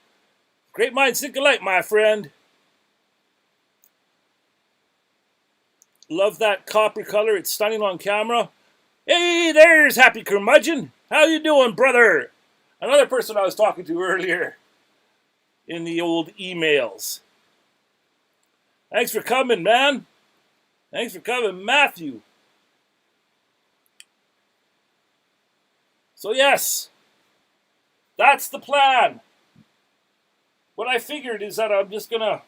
great minds think alike, my friend. Love that copper color. It's stunning on camera. Hey, there's Happy Curmudgeon. How you doing, brother? Another person I was talking to earlier in the old emails. Thanks for coming, man. Thanks for coming, Matthew. So yes, that's the plan. What I figured is that I'm just gonna,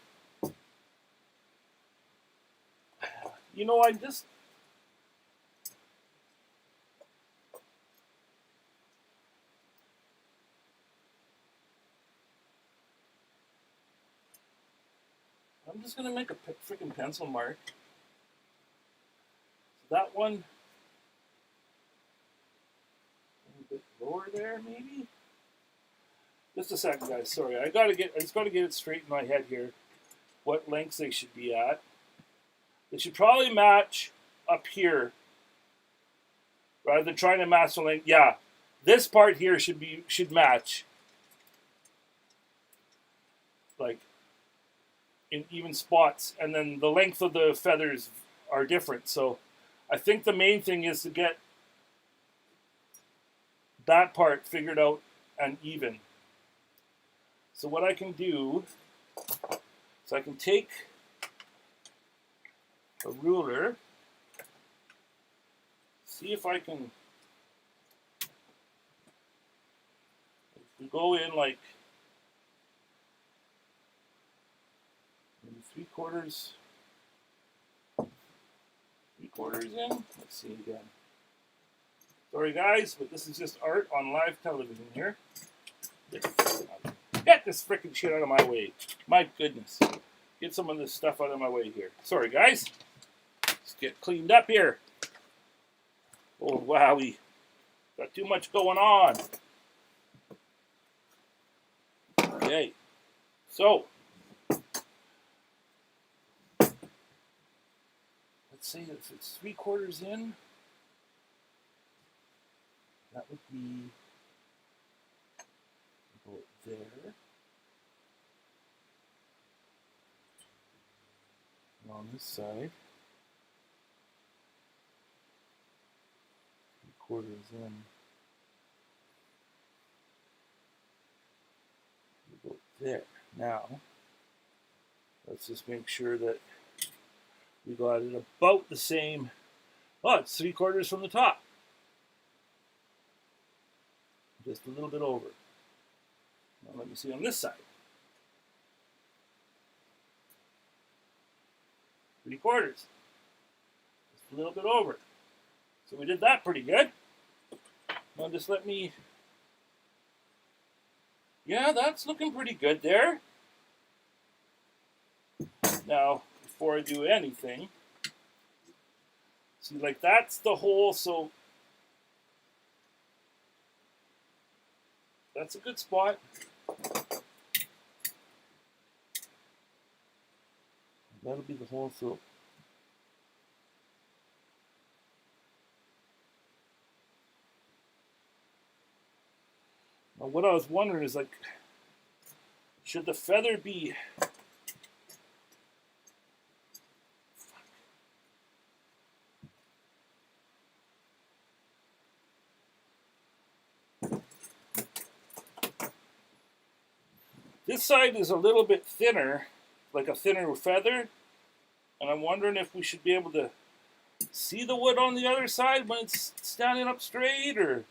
I'm just gonna make a freaking pencil mark. So that one. Lower there, maybe. Just a second, guys. Sorry, I just gotta get it straight in my head here. What lengths they should be at? They should probably match up here, rather than trying to match the length. Yeah, this part here should match. like in even spots, and then the length of the feathers are different. So I think the main thing is to get that part figured out and even. So what I can do is I can take a ruler, see if I can go in like maybe 3/4 in. Let's see again. Sorry guys, but this is just art on live television here. Get this freaking shit out of my way. My goodness. Get some of this stuff out of my way here. Sorry guys. Let's get cleaned up here. Oh wowie. Got too much going on. Okay. So let's say if it's 3/4 in, that would be about there. And on this side, 3/4 in. About there. Now, let's just make sure that we got it about the same. Oh, it's 3/4 from the top. Just a little bit over. Now let me see on this side. 3/4. Just a little bit over. So we did that pretty good. Now just let me... Yeah, that's looking pretty good there. Now, before I do anything, see, like that's the hole, so that's a good spot. That'll be the hole, so now what I was wondering is, like, should the feather be this side is a little bit thinner, like a thinner feather, and I'm wondering if we should be able to see the wood on the other side when it's standing up straight, or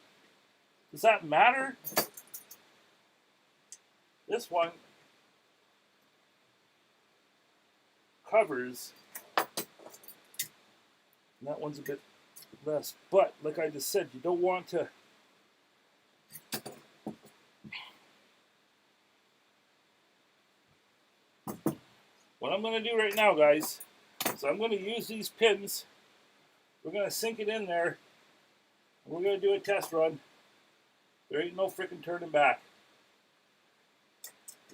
does that matter? This one covers, and that one's a bit less, but like I just said, you don't want to what I'm going to do right now, guys, is I'm going to use these pins. We're going to sink it in there. And we're going to do a test run. There ain't no freaking turning back.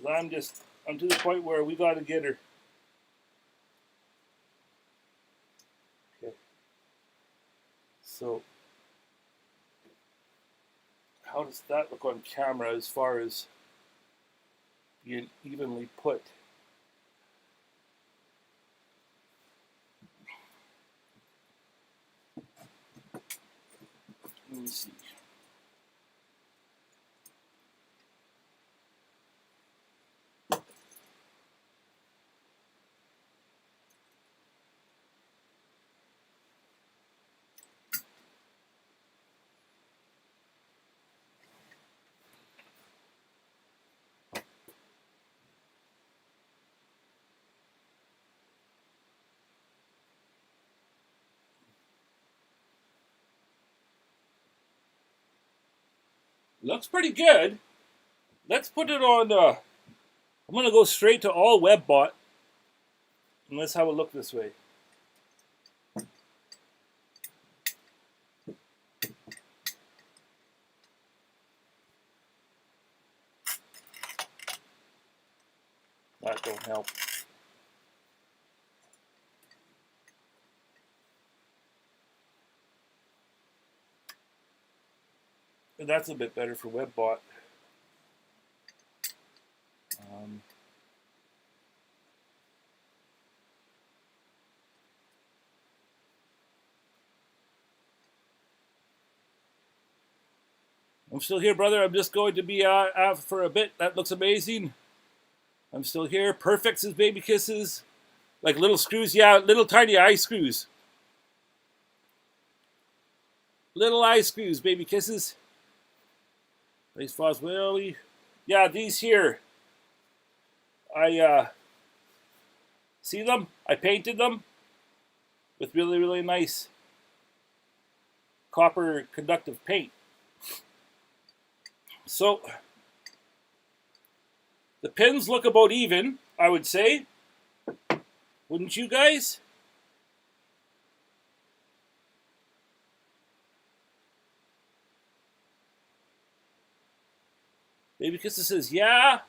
I'm to the point where we got to get her. Okay. So, how does that look on camera as far as being evenly put? Let me see. Looks pretty good. Let's put it on, I'm going to go straight to all web bot. And let's have a look this way. That don't help. That's a bit better for WebBot. I'm still here, brother. I'm just going to be out for a bit. That looks amazing. I'm still here. Perfect says baby kisses. Like little screws. Yeah, little tiny eye screws. Little eye screws, baby kisses. Nice Foss Willie. Yeah, these here. I see them? I painted them with really, really nice copper conductive paint. So the pins look about even, I would say. Wouldn't you guys? Baby Kisses says, yeah.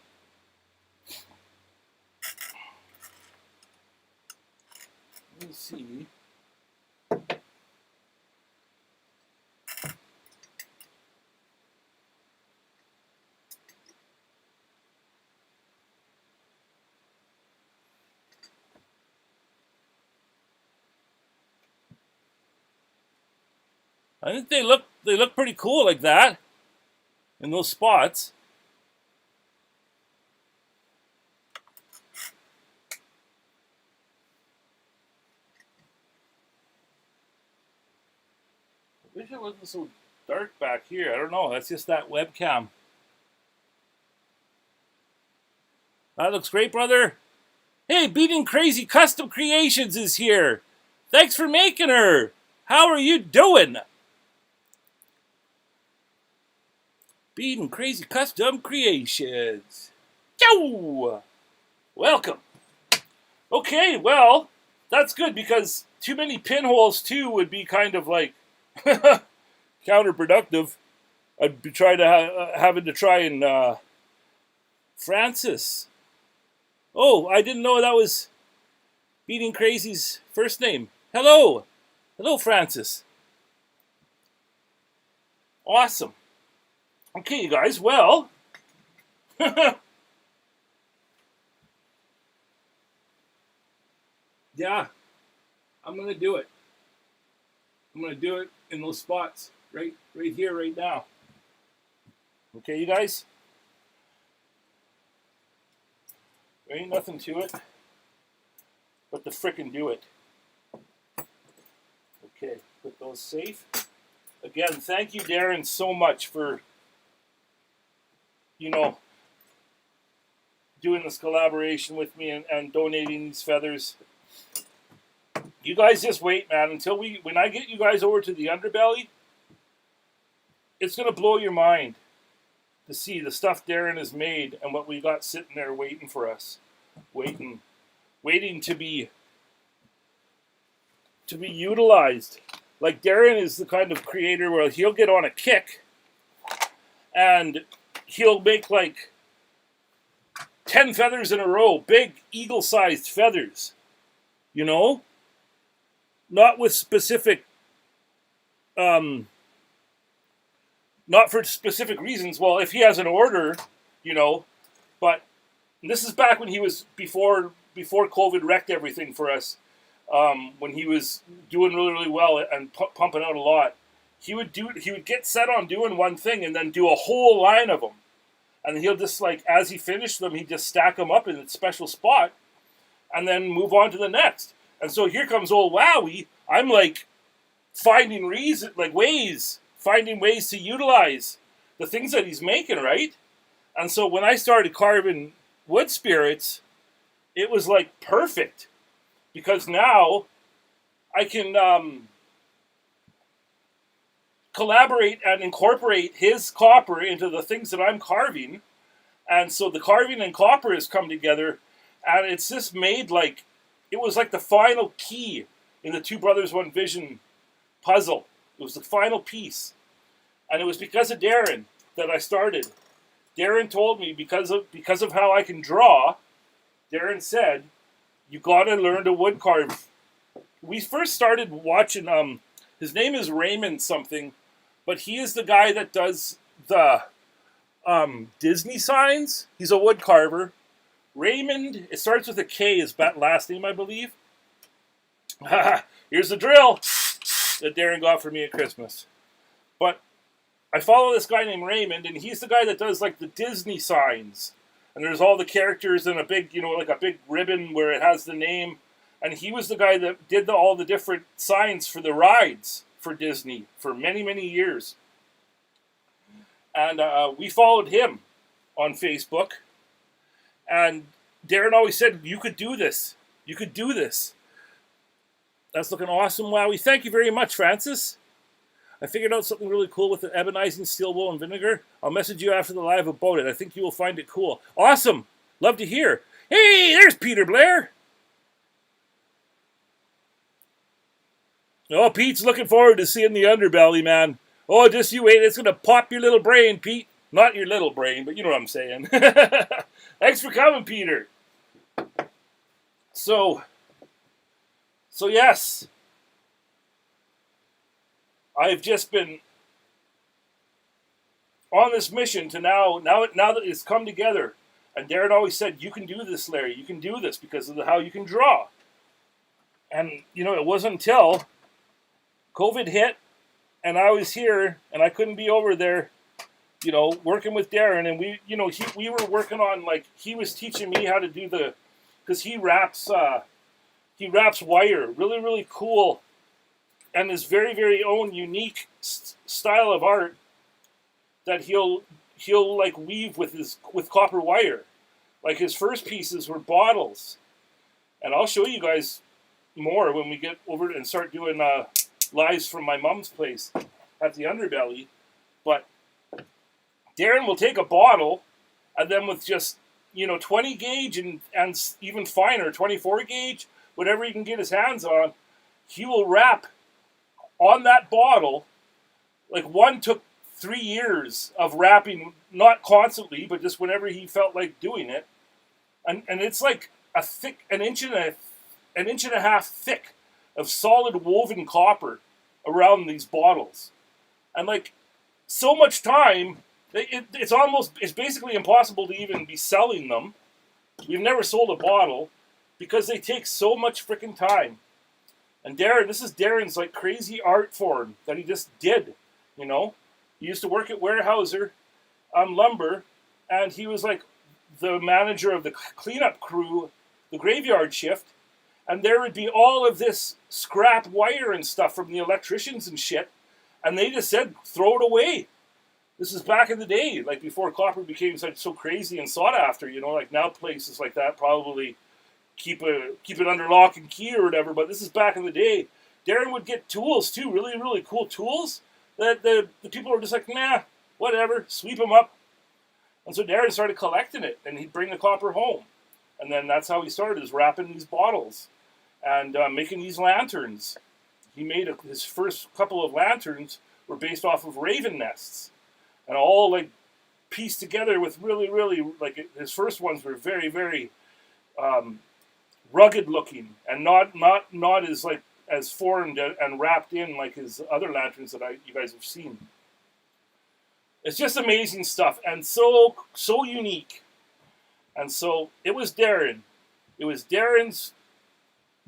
Let me see. I think they look pretty cool like that in those spots. I wish it wasn't so dark back here. I don't know. That's just that webcam. That looks great, brother. Hey, Beating Crazy Custom Creations is here. Thanks for making her. How are you doing? Beating Crazy Custom Creations. Yo! Welcome. Okay, well, that's good because too many pinholes too would be kind of like counterproductive. I'd be trying to having to try and Francis. Oh, I didn't know that was Beating Crazy's first name. Hello. Hello, Francis. Awesome. Okay, you guys, well. Yeah, I'm going to do it. I'm going to do it in those spots, right here, right now. Okay, you guys? There ain't nothing to it but to frickin' do it. Okay, put those safe. Again, thank you, Darren, so much for, you know, doing this collaboration with me and donating these feathers. You guys just wait, man, until when I get you guys over to the underbelly, it's going to blow your mind to see the stuff Darren has made and what we got sitting there waiting for us. Waiting to be utilized. Like, Darren is the kind of creator where he'll get on a kick and he'll make like 10 feathers in a row, big eagle-sized feathers, you know? Not with specific, not for specific reasons. Well, if he has an order, you know, but this is back when he was before COVID wrecked everything for us. When he was doing really, really well and pumping out a lot, he would get set on doing one thing and then do a whole line of them, and he'll just, like, as he finished them, he'd just stack them up in a special spot, and then move on to the next. And so here comes old Wowie. I'm like finding ways to utilize the things that he's making, right? And so when I started carving wood spirits, it was like perfect. Because now I can collaborate and incorporate his copper into the things that I'm carving. And so the carving and copper has come together. And it's just made like, it was like the final key in the Two Brothers, One Vision puzzle. It was the final piece. And it was because of Darren that I started. Darren told me because of how I can draw, Darren said, you gotta learn to wood carve. We first started watching, his name is Raymond something, but he is the guy that does the Disney signs. He's a wood carver. Raymond, it starts with a K, his last name, I believe. Here's the drill that Darren got for me at Christmas. But I follow this guy named Raymond, and he's the guy that does like the Disney signs. And there's all the characters in a big, like a big ribbon where it has the name. And he was the guy that did all the different signs for the rides for Disney for many, many years. And we followed him on Facebook. And Darren always said, you could do this. You could do this. That's looking awesome, Wowie. Thank you very much, Francis. I figured out something really cool with the ebonizing steel wool and vinegar. I'll message you after the live about it. I think you will find it cool. Awesome. Love to hear. Hey, there's Peter Blair. Oh, Pete's looking forward to seeing the underbelly, man. Oh, just you wait. It's going to pop your little brain, Pete. Not your little brain, but you know what I'm saying. Thanks for coming, Peter. So yes. I've just been on this mission to now that it's come together. And Darren always said, you can do this, Larry. You can do this because of how you can draw. And, it wasn't until COVID hit and I was here and I couldn't be over there, working with Darren. And we were working on, like, he was teaching me how to do because he wraps wire really, really cool. And his very, very own unique style of art that he'll like weave with copper wire. Like his first pieces were bottles, and I'll show you guys more when we get over and start doing lives from my mom's place at the Underbelly. But Darren will take a bottle, and then with just 20 gauge and even finer 24 gauge, whatever he can get his hands on, he will wrap on that bottle. Like one took 3 years of wrapping, not constantly, but just whenever he felt like doing it. And it's like a thick, an inch and a half thick of solid woven copper around these bottles. And like so much time, it's basically impossible to even be selling them. We've never sold a bottle because they take so much freaking time. And this is Darren's like crazy art form that he just did, He used to work at Weyerhaeuser Lumber, and he was like the manager of the cleanup crew, the graveyard shift, and there would be all of this scrap wire and stuff from the electricians and shit, and they just said, throw it away. This is back in the day, like before copper became so crazy and sought after, like now places like that probably keep it under lock and key or whatever, but this is back in the day. Darren would get tools too, really, really cool tools that the people were just like, nah, whatever, sweep them up. And so Darren started collecting it, and he'd bring the copper home. And then that's how he started, is wrapping these bottles and making these lanterns. He made his first couple of lanterns were based off of raven nests, and all like pieced together with really, really, like his first ones were very, very rugged looking, and not as like as formed and wrapped in like his other lanterns that you guys have seen. It's just amazing stuff, and so unique. And so it was Darren. It was Darren's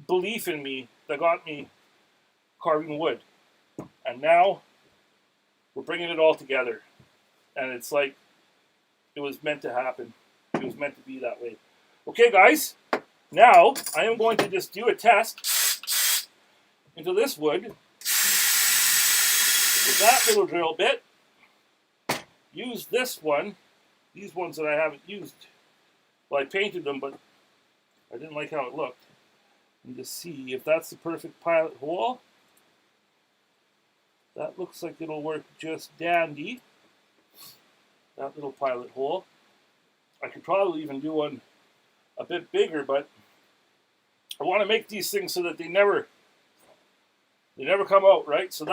belief in me that got me carving wood, and now we're bringing it all together. And it's like it was meant to happen. It was meant to be that way. Okay, guys. Now, I am going to just do a test into this wood with that little drill bit. Use this one. These ones that I haven't used. Well, I painted them, but I didn't like how it looked. And just see if that's the perfect pilot hole. That looks like it'll work just dandy. That little pilot hole. I could probably even do one a bit bigger, but I want to make these things so that they never come out, right? So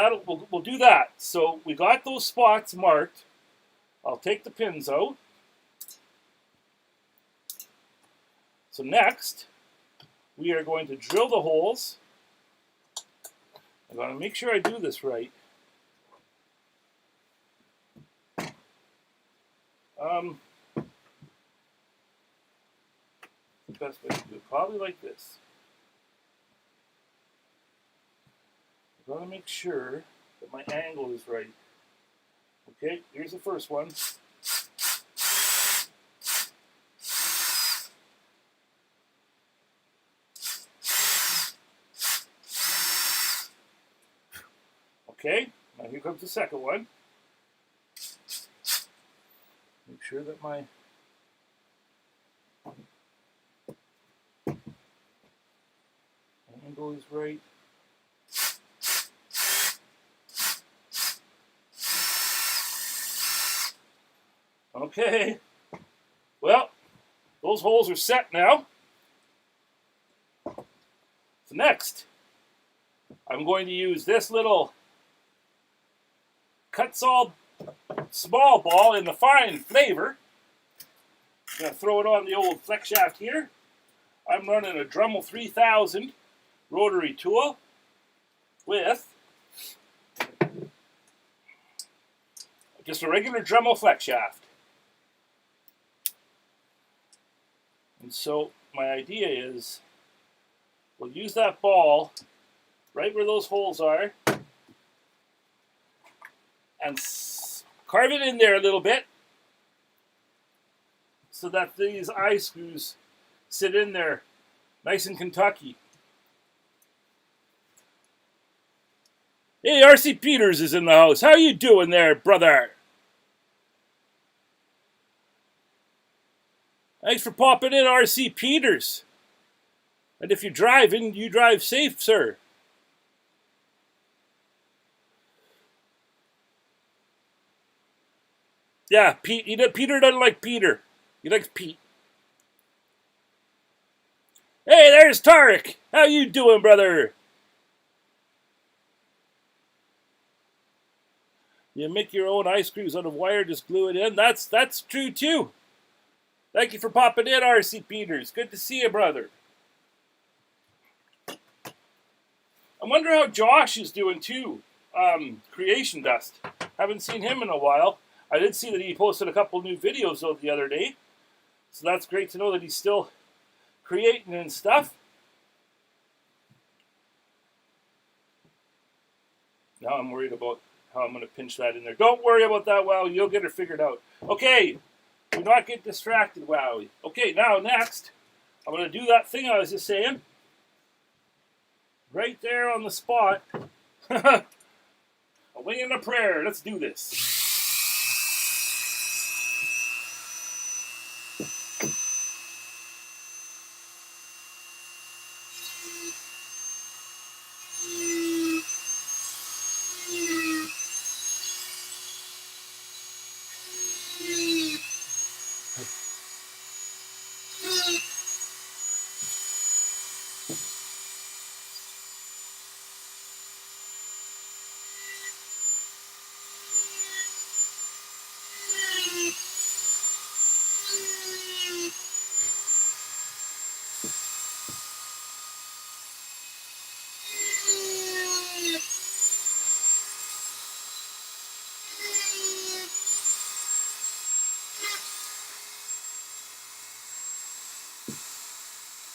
we'll do that. So we got those spots marked. I'll take the pins out. So next, we are going to drill the holes. I'm going to make sure I do this right. The best way to do it, probably like this. I'm going to make sure that my angle is right. Okay, here's the first one. Okay, now here comes the second one. Make sure that my angle is right. Okay, well, those holes are set now. So next, I'm going to use this little Kutzall small ball in the fine flavor. I'm going to throw it on the old flex shaft here. I'm running a Dremel 3000 rotary tool with just a regular Dremel flex shaft. And so my idea is we'll use that ball right where those holes are and carve it in there a little bit so that these eye screws sit in there nice and Kentucky. Hey, R.C. Peters is in the house. How you doing there, brother? Thanks for popping in, R.C. Peters. And if you're driving, you drive safe, sir. Yeah, Peter doesn't like Peter. He likes Pete. Hey, there's Tarek. How you doing, brother? You make your own eye screws out of wire, just glue it in. That's true, too. Thank you for popping in, R.C. Peters. Good to see you, brother. I wonder how Josh is doing, too. Creation Dust. Haven't seen him in a while. I did see that he posted a couple new videos though the other day. So that's great to know that he's still creating and stuff. Now I'm worried about how I'm going to pinch that in there. Don't worry about that, Wowie. You'll get it figured out. Okay. Do not get distracted, Wowie. Okay, now next, I'm going to do that thing I was just saying. Right there on the spot. A wing and a prayer. Let's do this.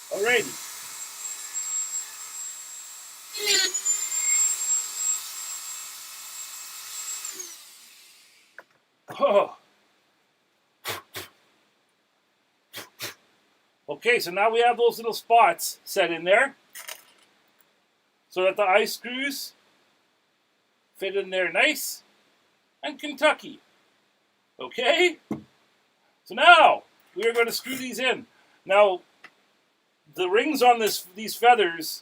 Alrighty. Oh. Okay, so now we have those little spots set in there so that the eye screws fit in there nice and Kentucky. Okay? So now we are going to screw these in. Now, the rings on these feathers,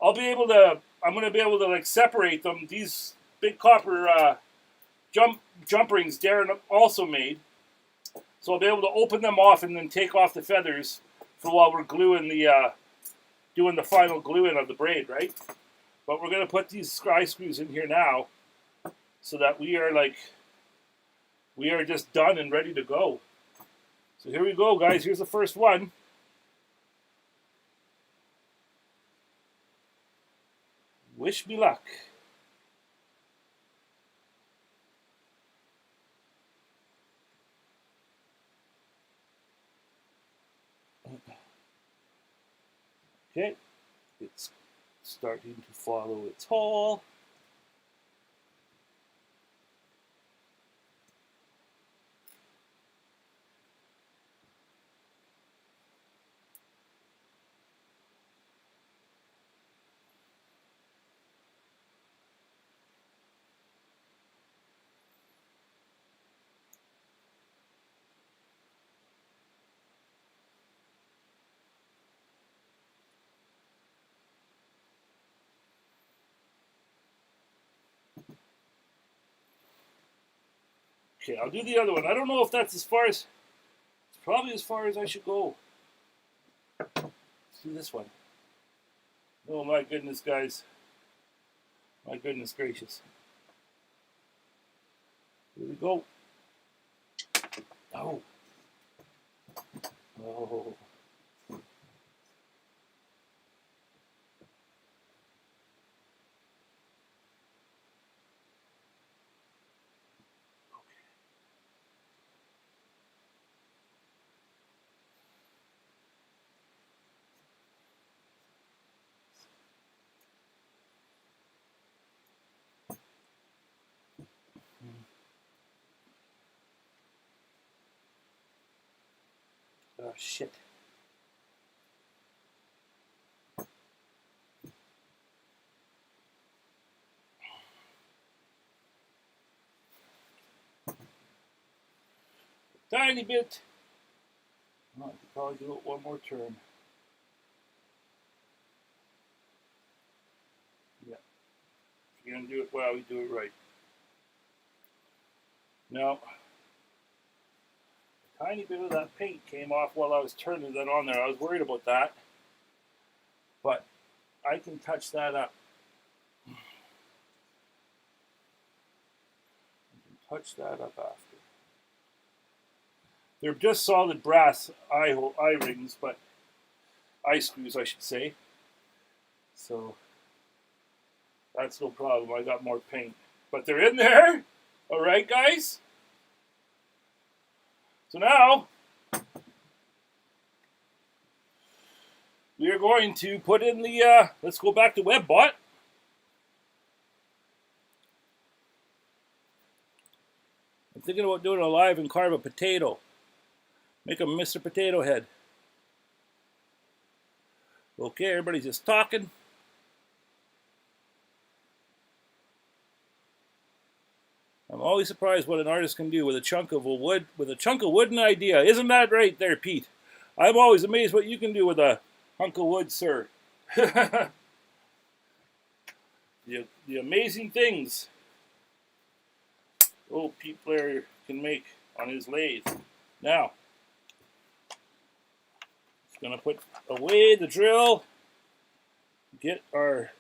I'm going to be able to like separate them. These big copper jump rings Darren also made. So I'll be able to open them off and then take off the feathers for while we're gluing doing the final glue in of the braid, right? But we're going to put these eye screws in here now so that we are just done and ready to go. So here we go, guys. Here's the first one. Wish me luck. Okay, it's starting to follow its hole. Okay, I'll do the other one. I don't know if that's as far as, it's probably as far as I should go. Let's do this one. Oh my goodness, guys. My goodness gracious. Here we go. Oh. Oh. Oh, shit. Tiny bit. I could probably do it one more turn. Yeah. If you're going to do it well, you do it right. Now, a tiny bit of that paint came off while I was turning that on there. I was worried about that. But I can touch that up. I can touch that up after. They're just solid brass eye rings, but eye screws, I should say. So that's no problem. I got more paint, but they're in there. All right, guys. So now we are going to put in the. Let's go back to WebBot. I'm thinking about doing a live and carve a potato. Make a Mr. Potato Head. Okay, everybody's just talking. I'm always surprised what an artist can do with a chunk of wood, wooden idea. Isn't that right there, Pete? I'm always amazed what you can do with a hunk of wood, sir. the amazing things old Pete Blair can make on his lathe. Now, going to put away the drill, get our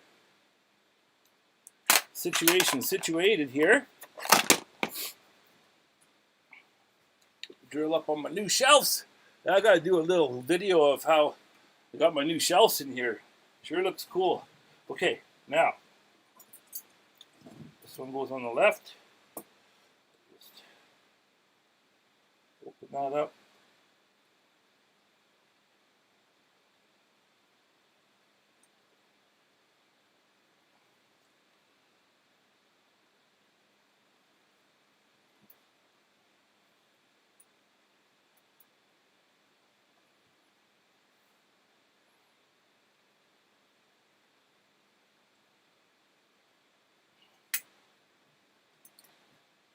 situation situated here. Drill up on my new shelves. Now I got to do a little video of how I got my new shelves in here. Sure looks cool. Okay, now this one goes on the left. Just open that up.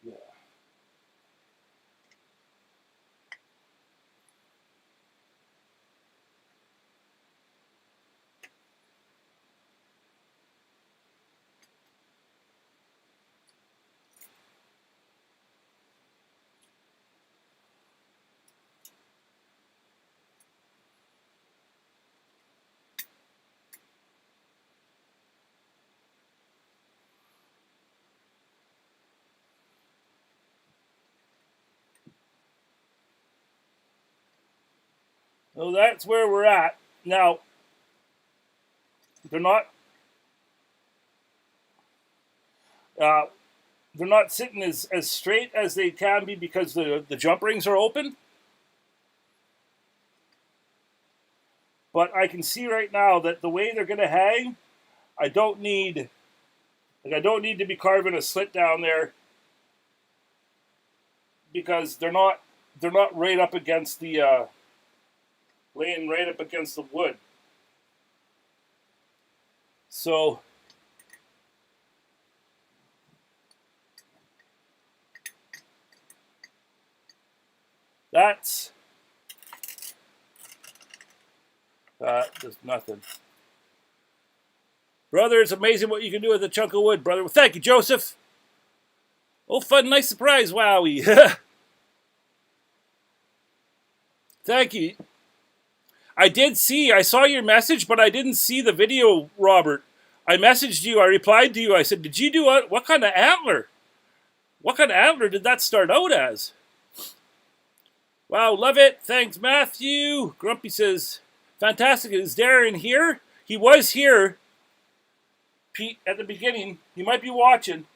Yeah. So that's where we're at. Now, they're not sitting as straight as they can be because the jump rings are open. But I can see right now that the way they're going to hang, I don't need to be carving a slit down there because they're not right up against the laying right up against the wood. So that does nothing. Brother, it's amazing what you can do with a chunk of wood, brother. Well, thank you, Joseph. Oh, fun, nice surprise, Wowie. Thank you. I saw your message, but I didn't see the video, Robert. I messaged you, I replied to you, I said, did you do what kind of antler? What kind of antler did that start out as? Wow, love it. Thanks, Matthew. Grumpy says, fantastic. Is Darren here? He was here, Pete, at the beginning. He might be watching.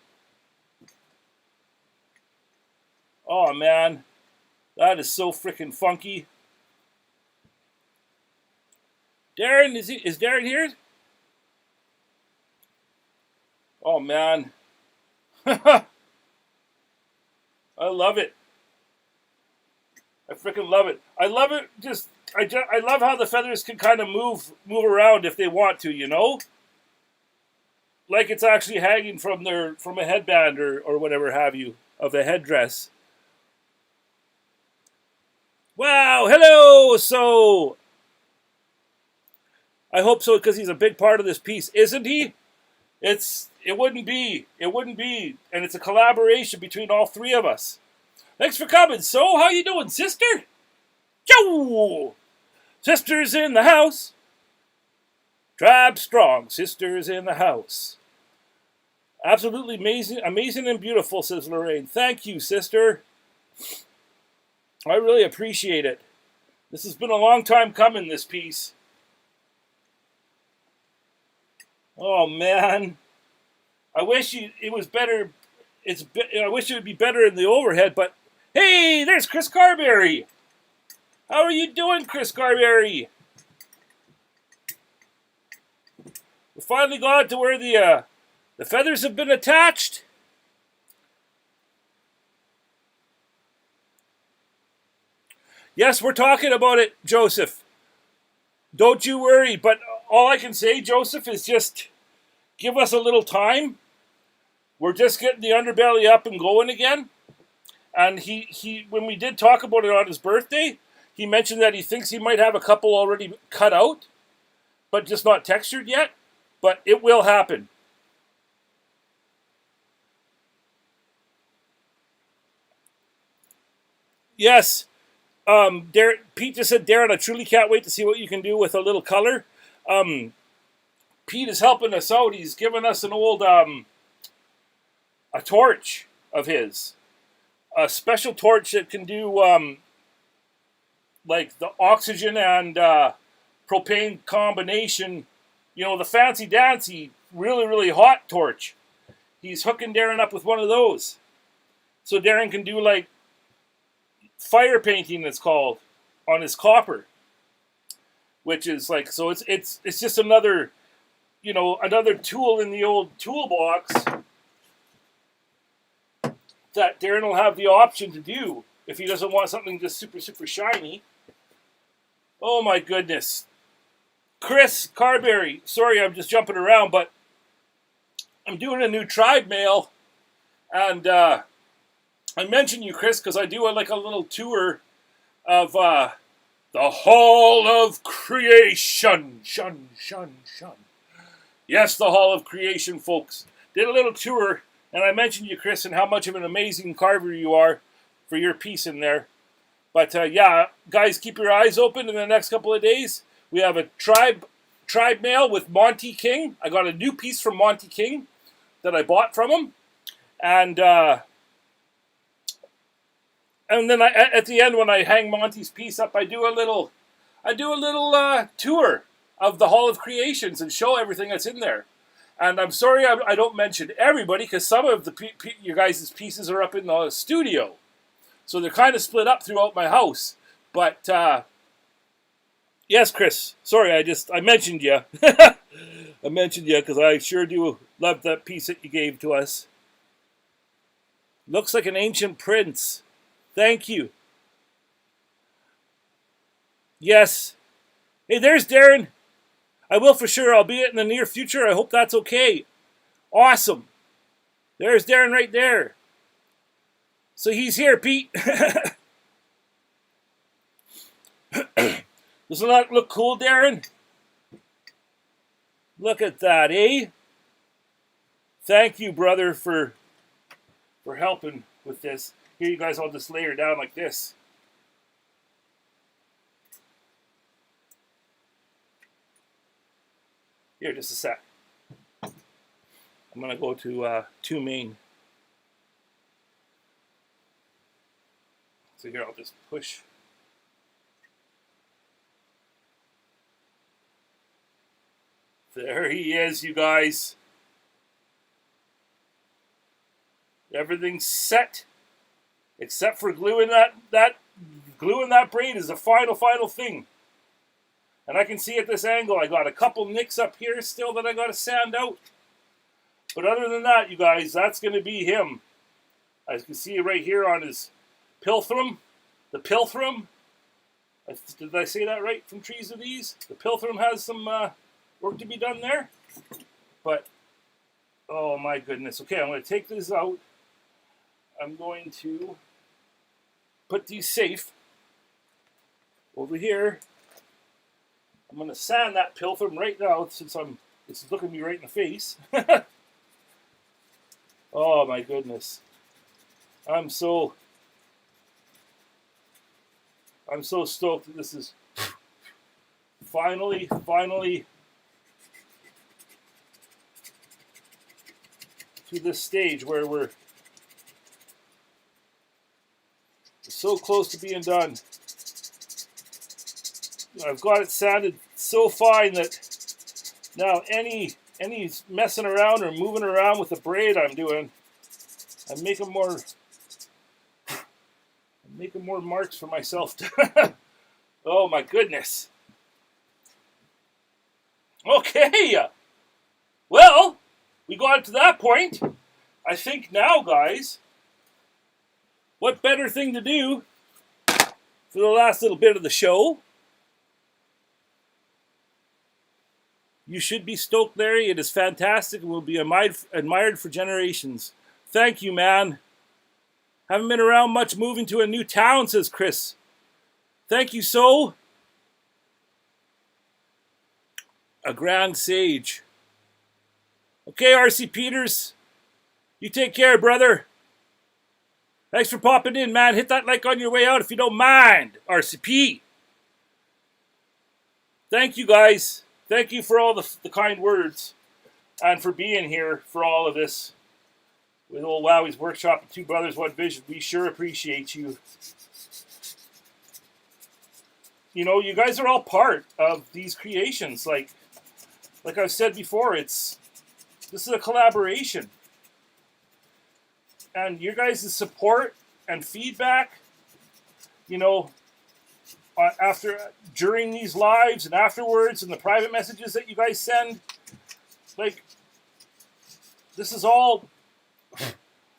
Oh, man. That is so freaking funky. Darren, is Darren here? Oh, man. I love it. I freaking love it. I love it. I love how the feathers can kind of move around if they want to, you know? Like it's actually hanging from a headband or whatever have you, of a headdress. Wow, hello! So, I hope so, because he's a big part of this piece, isn't he? It wouldn't be, and it's a collaboration between all three of us. Thanks for coming. So, how you doing, sister? Yo! Sisters in the house. Tribe strong. Sisters in the house. Absolutely amazing and beautiful, says Lorraine. Thank you, sister. I really appreciate it. This has been a long time coming, this piece. Oh, man. I wish it was better. I wish it would be better in the overhead, but hey, there's Chris Carberry. How are you doing, Chris Carberry? We finally got to where the feathers have been attached. Yes, we're talking about it, Joseph. Don't you worry, but all I can say, Joseph, is just give us a little time. We're just getting the underbelly up and going again. And he when we did talk about it on his birthday, he mentioned that he thinks he might have a couple already cut out, but just not textured yet. But it will happen. Yes. Pete just said, Darren, I truly can't wait to see what you can do with a little color. Pete is helping us out. He's given us an old a torch of his. A special torch that can do like the oxygen and propane combination. You know, the fancy dancy, really, really hot torch. He's hooking Darren up with one of those. So Darren can do like fire painting, it's called, on his copper. Which is like, so it's just another, you know, another tool in the old toolbox that Darren will have the option to do if he doesn't want something just super, super shiny. Oh my goodness. Chris Carberry, sorry I'm just jumping around, but I'm doing a new tribe mail, and I mention you, Chris, because I do like a little tour of the Hall of Creation. Shun. Yes, the Hall of Creation, folks. Did a little tour, and I mentioned you, Chris, and how much of an amazing carver you are for your piece in there. But yeah, guys, keep your eyes open in the next couple of days. We have a tribe mail with Monty King. I got a new piece from Monty King that I bought from him, and then at the end when I hang Monty's piece up, I do a little tour of the Hall of Creations and show everything that's in there. And I'm sorry I don't mention everybody, because some of you guys' pieces are up in the studio, so they're kind of split up throughout my house. But yes, Chris. Sorry, I mentioned you. I mentioned you because I sure do love that piece that you gave to us. Looks like an ancient prince. Thank you. Yes. Hey, there's Darren. I will for sure. I'll be it in the near future. I hope that's okay. Awesome. There's Darren right there. So he's here, Pete. Doesn't that look cool, Darren? Look at that, eh? Thank you, brother, for for helping with this. Here, you guys, I'll just lay her down like this. Here, just a sec. I'm going to go to 2 main. So here, I'll just push. There he is, you guys. Everything's set, except for gluing that braid is the final thing. And I can see at this angle, I got a couple nicks up here still that I got to sand out. But other than that, you guys, that's going to be him. As you can see right here on his pilthrum, the pilthrum. Did I say that right from Trees of These? The pilthrum has some work to be done there. But, oh my goodness. Okay, I'm going to take this out. I'm going to put these safe over here. I'm going to sand that pilthrum right now since it's looking me right in the face. Oh my goodness. I'm so stoked that this is finally to this stage where we're so close to being done. I've got it sanded so fine that now any messing around or moving around with the braid I'm doing, I'm making more marks for myself. Oh my goodness. Okay. Well, we got it to that point. I think now, guys, what better thing to do for the last little bit of the show? You should be stoked, Larry. It is fantastic and will be admired for generations. Thank you, man. Haven't been around much moving to a new town, says Chris. Thank you, so. A grand sage. Okay, R.C. Peters. You take care, brother. Thanks for popping in, man. Hit that like on your way out if you don't mind, RCP. Thank you, guys. Thank you for all the kind words and for being here for all of this. With old Wowwy'z Workshop and Two Brothers, One Vision, we sure appreciate you. You know, you guys are all part of these creations. Like I've said before, this is a collaboration. And your guys' support and feedback, you know, during these lives and afterwards and the private messages that you guys send, like, this is all,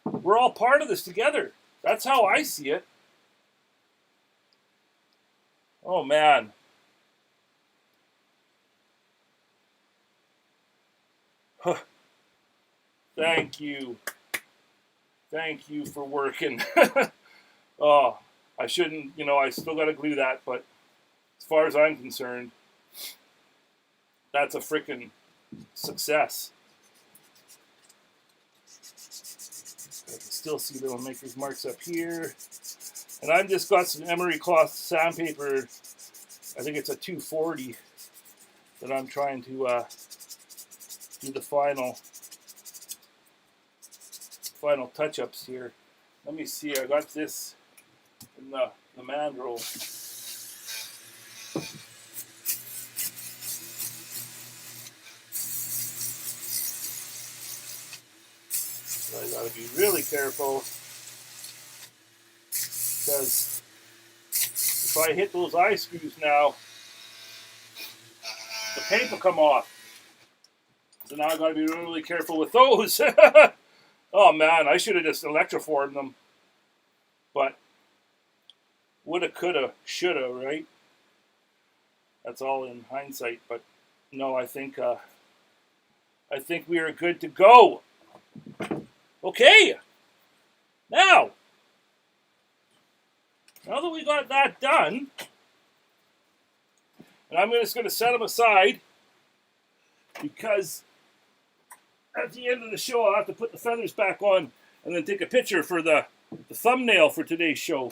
we're all part of this together. That's how I see it. Oh, man. Huh. Thank you. Thank you for working. Oh, I shouldn't, you know, I still got to glue that, but as far as I'm concerned, that's a freaking success. I can still see little maker's marks up here. And I've just got some Emory cloth sandpaper. I think it's a 240 that I'm trying to do the final touch-ups here. Let me see. I got this in the mandrel. So I gotta be really careful, because if I hit those eye screws now, the paint will come off. So now I gotta be really careful with those. Oh man, I should have just electroformed them. But woulda, coulda, shoulda, right? That's all in hindsight. But no, I think we are good to go. Okay. Now that we got that done, and I'm just going to set them aside because at the end of the show, I'll have to put the feathers back on and then take a picture for the thumbnail for today's show.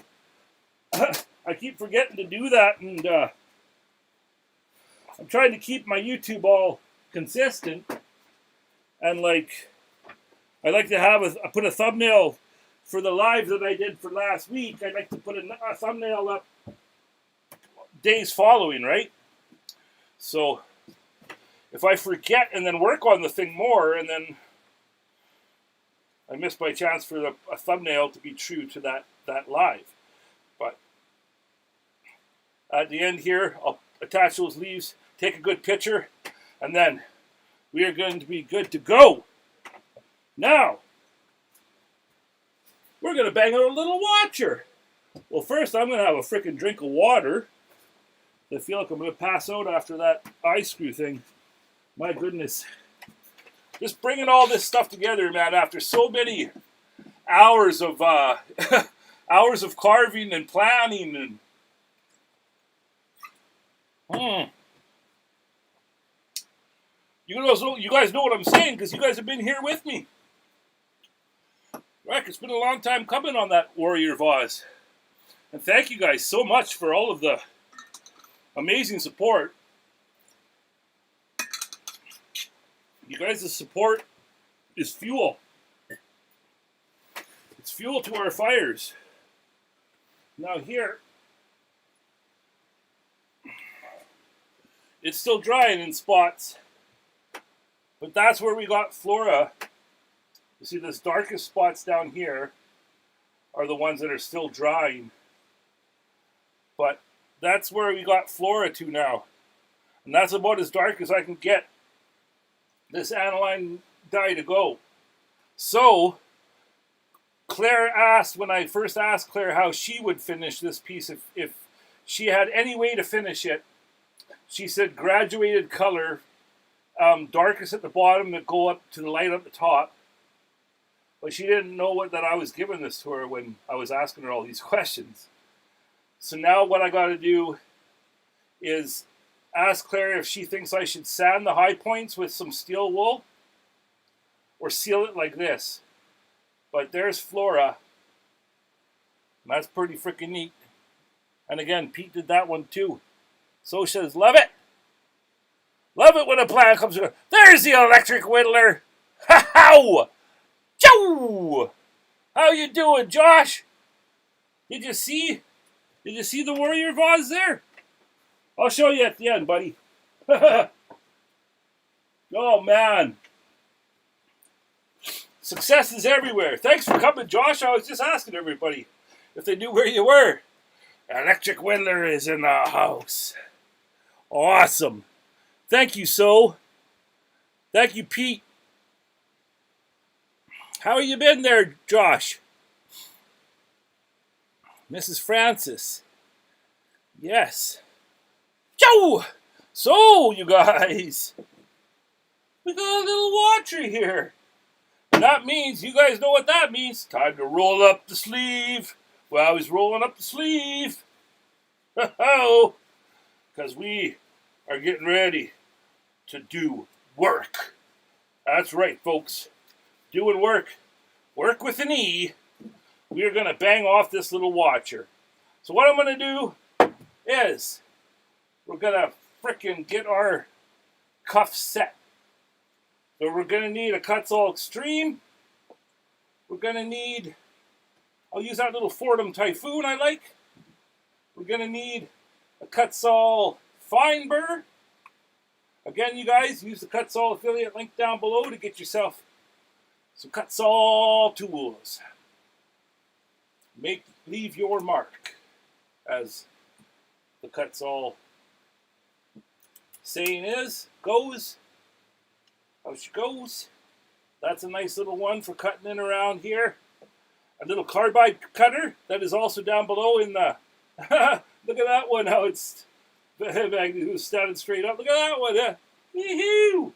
I keep forgetting to do that, and I'm trying to keep my YouTube all consistent, and like I like to have I put a thumbnail for the live that I did for last week. I like to put a thumbnail up days following, right? So if I forget and then work on the thing more, and then I miss by chance for a thumbnail to be true to that live. But at the end here, I'll attach those leaves, take a good picture, and then we are going to be good to go. Now, we're going to bang out a little watcher. Well, first I'm going to have a frickin' drink of water. I feel like I'm going to pass out after that eye screw thing. My goodness. Just bringing all this stuff together, man, after so many hours of hours of carving and planning and you guys know what I'm saying, because you guys have been here with me. Right, it's been a long time coming on that Warrior Vase. And thank you guys so much for all of the amazing support. You guys' support is fuel. It's fuel to our fires. Now here, it's still drying in spots, but that's where we got flora. You see, those darkest spots down here are the ones that are still drying, but that's where we got flora to now, and that's about as dark as I can get this aniline dye to go. So Claire asked, when I first asked Claire how she would finish this piece, if she had any way to finish it, she said graduated color, darkest at the bottom that go up to the light at the top. But she didn't know that I was giving this to her when I was asking her all these questions. So now what I got to do is ask Claire if she thinks I should sand the high points with some steel wool or seal it like this. But there's flora. That's pretty freaking neat. And again, Pete did that one too. So she says, love it. Love it when a plan comes through. There's the electric whittler. Ha-how! Chow! How you doing, Josh? Did you see the Warrior Vase there? I'll show you at the end, buddy. Oh, man. Success is everywhere. Thanks for coming, Josh. I was just asking everybody if they knew where you were. Electric Whittler is in the house. Awesome. Thank you, So. Thank you, Pete. How you been there, Josh? Mrs. Francis. Yes. Joe! So, you guys, we got a little watcher here. And that means, you guys know what that means. Time to roll up the sleeve. Well, I was rolling up the sleeve. Ho-ho! Because we are getting ready to do work. That's right, folks. Doing work. Work with an E. We are going to bang off this little watcher. So what I'm going to do is we're going to frickin' get our cuff set. So we're going to need a Kutzall Extreme. We're going to need, I'll use that little Fordham Typhoon I like. We're going to need a Kutzall Fine Burr. Again, you guys, use the Kutzall affiliate link down below to get yourself some Kutzall tools. Leave your mark, as the Kutzall saying goes. How she goes. That's a nice little one for cutting in around here. A little carbide cutter that is also down below in the. Look at that one, how it's standing straight up. Look at that one. Yee-hoo!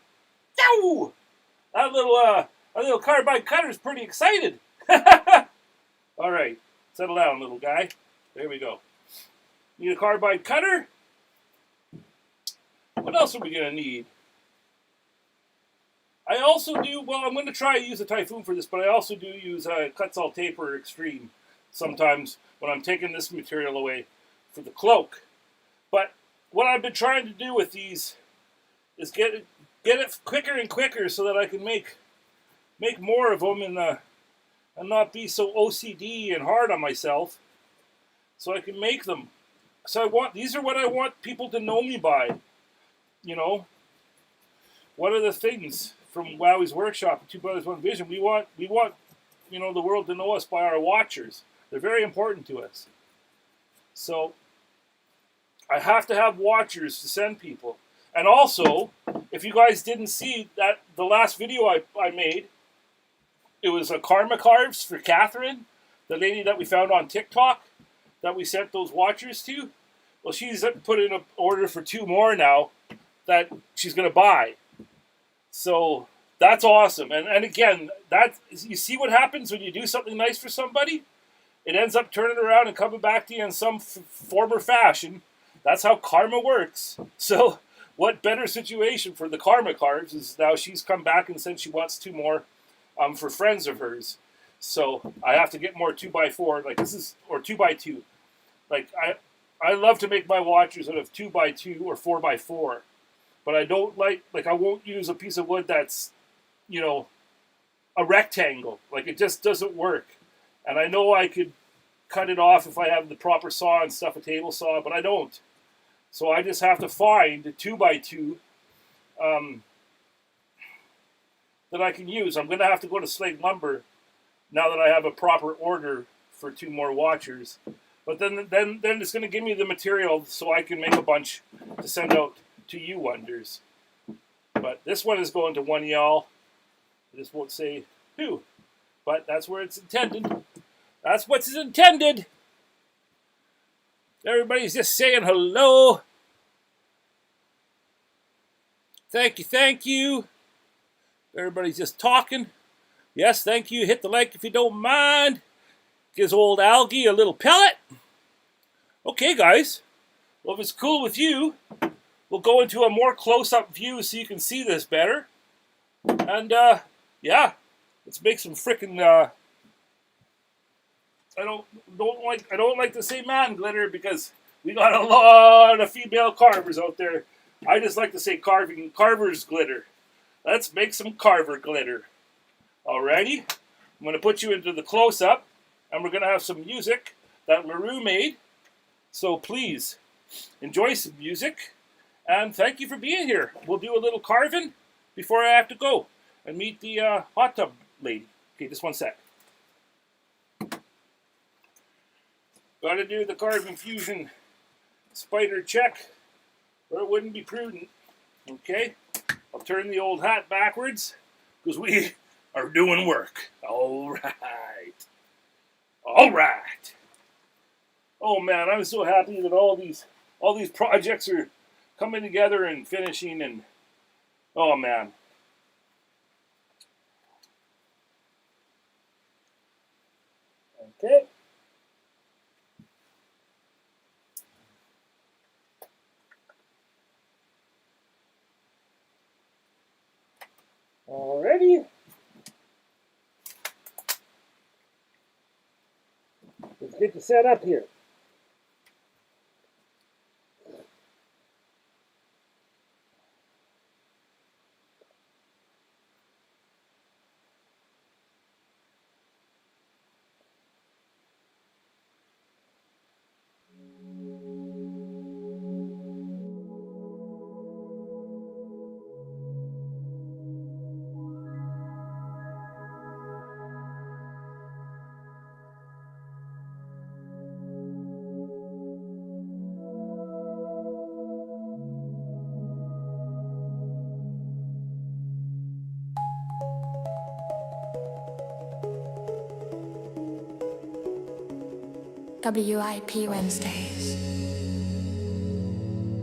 Yow! That little carbide cutter is pretty excited. All right, settle down, little guy. There we go. Need a carbide cutter. What else are we gonna need? I also do, well, I'm going to try to use a Typhoon for this, but I also do use a Kutzall Taper Extreme sometimes when I'm taking this material away for the cloak. But what I've been trying to do with these is get it quicker and quicker so that I can make more of them and not be so OCD and hard on myself, so I can make them. So these are what I want people to know me by. You know, one of the things from Wowwy'z Workshop and Two Brothers One Vision, we want you know, the world to know us by our watchers. They're very important to us. So I have to have watchers to send people. And also, if you guys didn't see that, the last video I made, it was a Karma Carves for Catherine, the lady that we found on TikTok, that we sent those watchers to. Well, she's put in an order for 2 more now that she's going to buy. So that's awesome. And again, you see what happens when you do something nice for somebody? It ends up turning around and coming back to you in some form or fashion. That's how karma works. So what better situation for the Karma Carves is now she's come back and said she wants 2 more for friends of hers. So I have to get more 2x4, like this is, or 2x2. Like I love to make my watchers out of 2x2 or 4x4, but I don't like I won't use a piece of wood that's, you know, a rectangle. Like it just doesn't work. And I know I could cut it off if I have the proper saw and stuff, a table saw, but I don't. So I just have to find a 2x2 that I can use. I'm going to have to go to Slate Lumber now that I have a proper order for 2 more watchers. But then it's going to give me the material so I can make a bunch to send out to you wonders. But this one is going to one of y'all. I just won't say who. But that's where it's intended. That's what's intended. Everybody's just saying hello. Thank you, thank you. Everybody's just talking. Yes, thank you. Hit the like if you don't mind. Gives old Algie a little pellet. Okay, guys. Well, if it's cool with you, we'll go into a more close-up view so you can see this better. And, yeah. Let's make some frickin', I don't like to say man glitter because we got a lot of female carvers out there. I just like to say carver's glitter. Let's make some carver glitter. Alrighty? I'm going to put you into the close-up, and we're going to have some music that LaRue made. So please, enjoy some music, and thank you for being here. We'll do a little carving before I have to go and meet the hot tub lady. Okay, just one sec. Got to do the Carving Fusion spider check, or it wouldn't be prudent. Okay, I'll turn the old hat backwards because we are doing work. All right. All right. Oh man, I'm so happy that all these projects are coming together and finishing, and oh man. Okay. Alrighty. Let's get you set up here. WIP Wednesdays,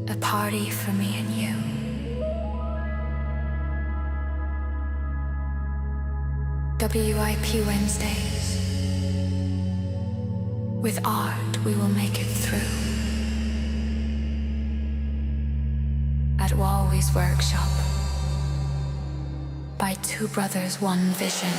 a party for me and you. WIP Wednesdays, with art we will make it through. At Wowwy'z Workshop, by two brothers, one vision.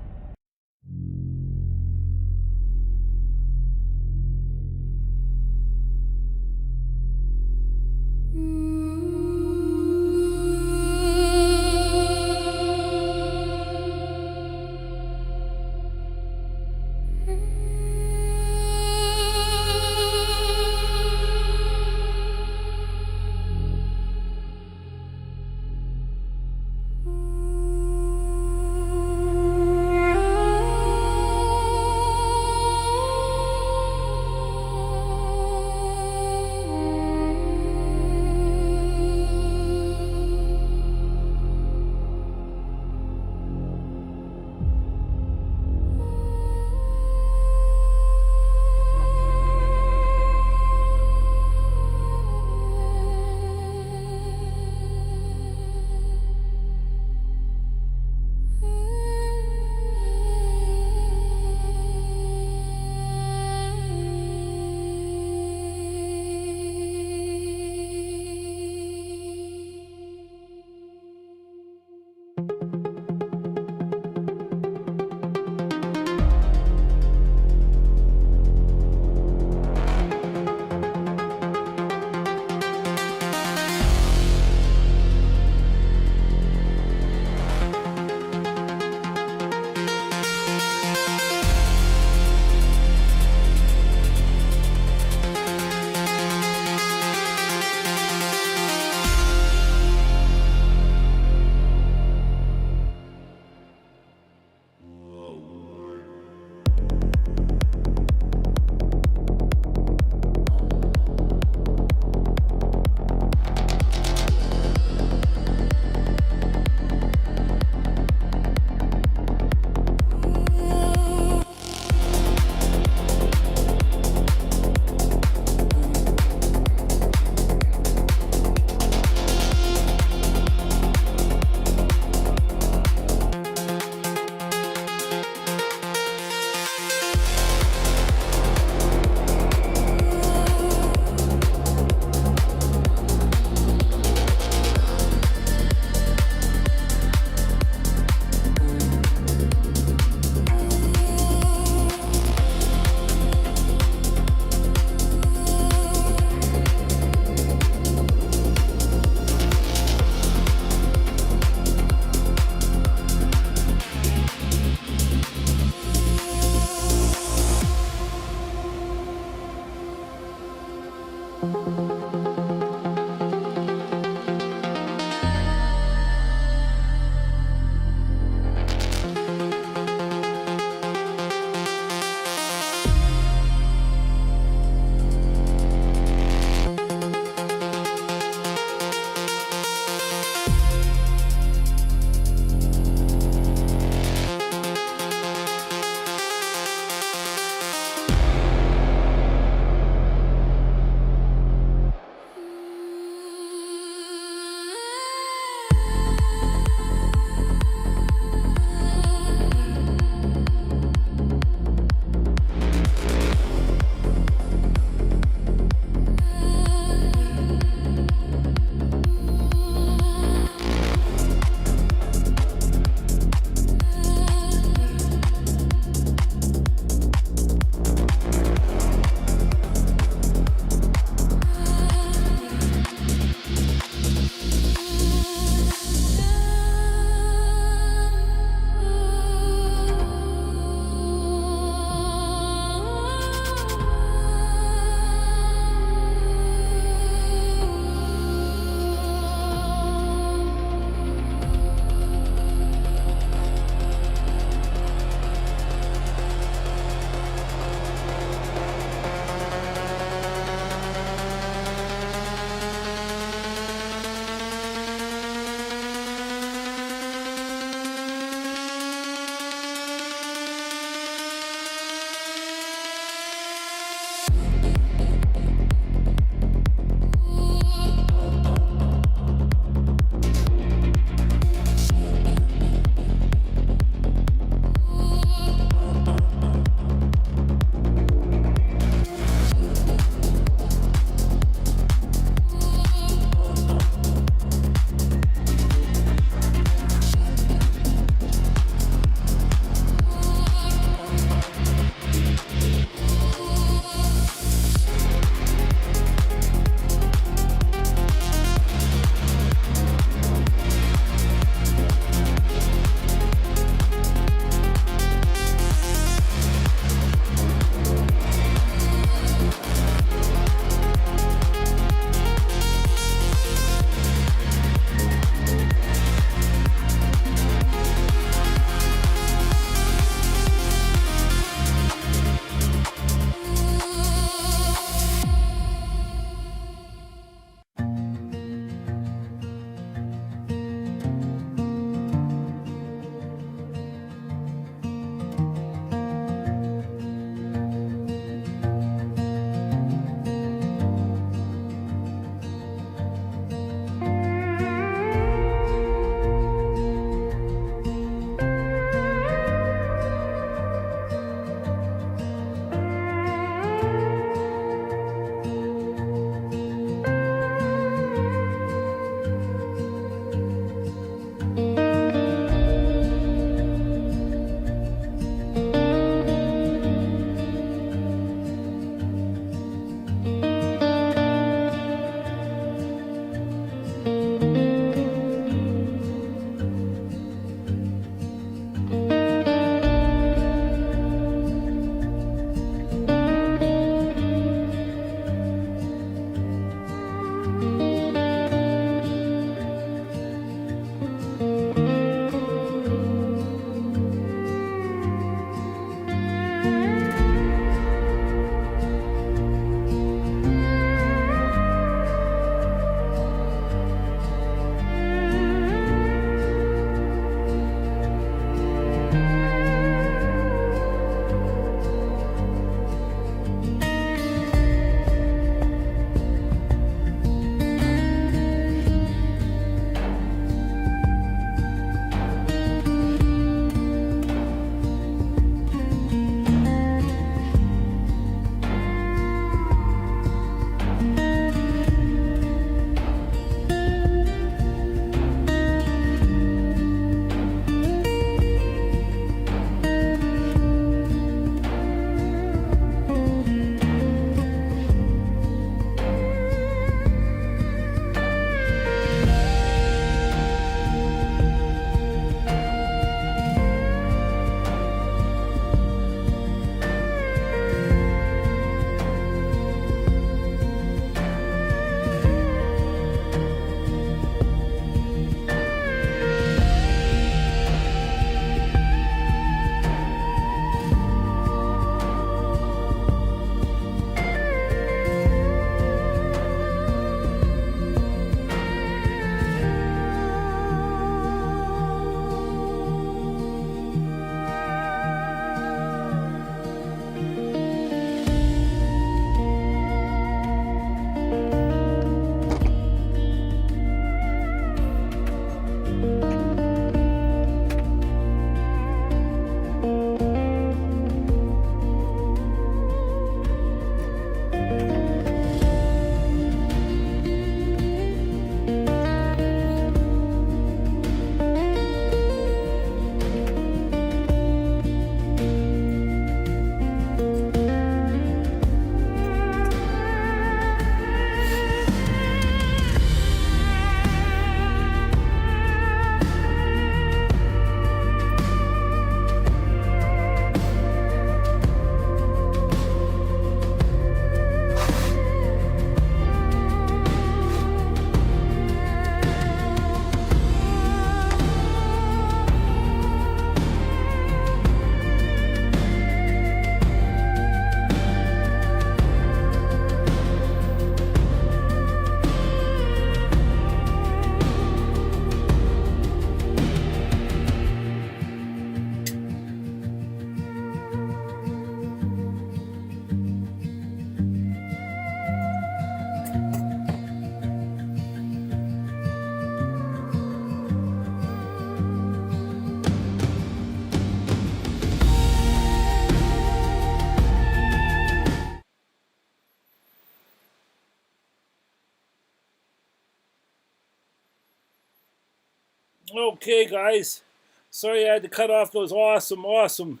Okay, guys. Sorry I had to cut off those awesome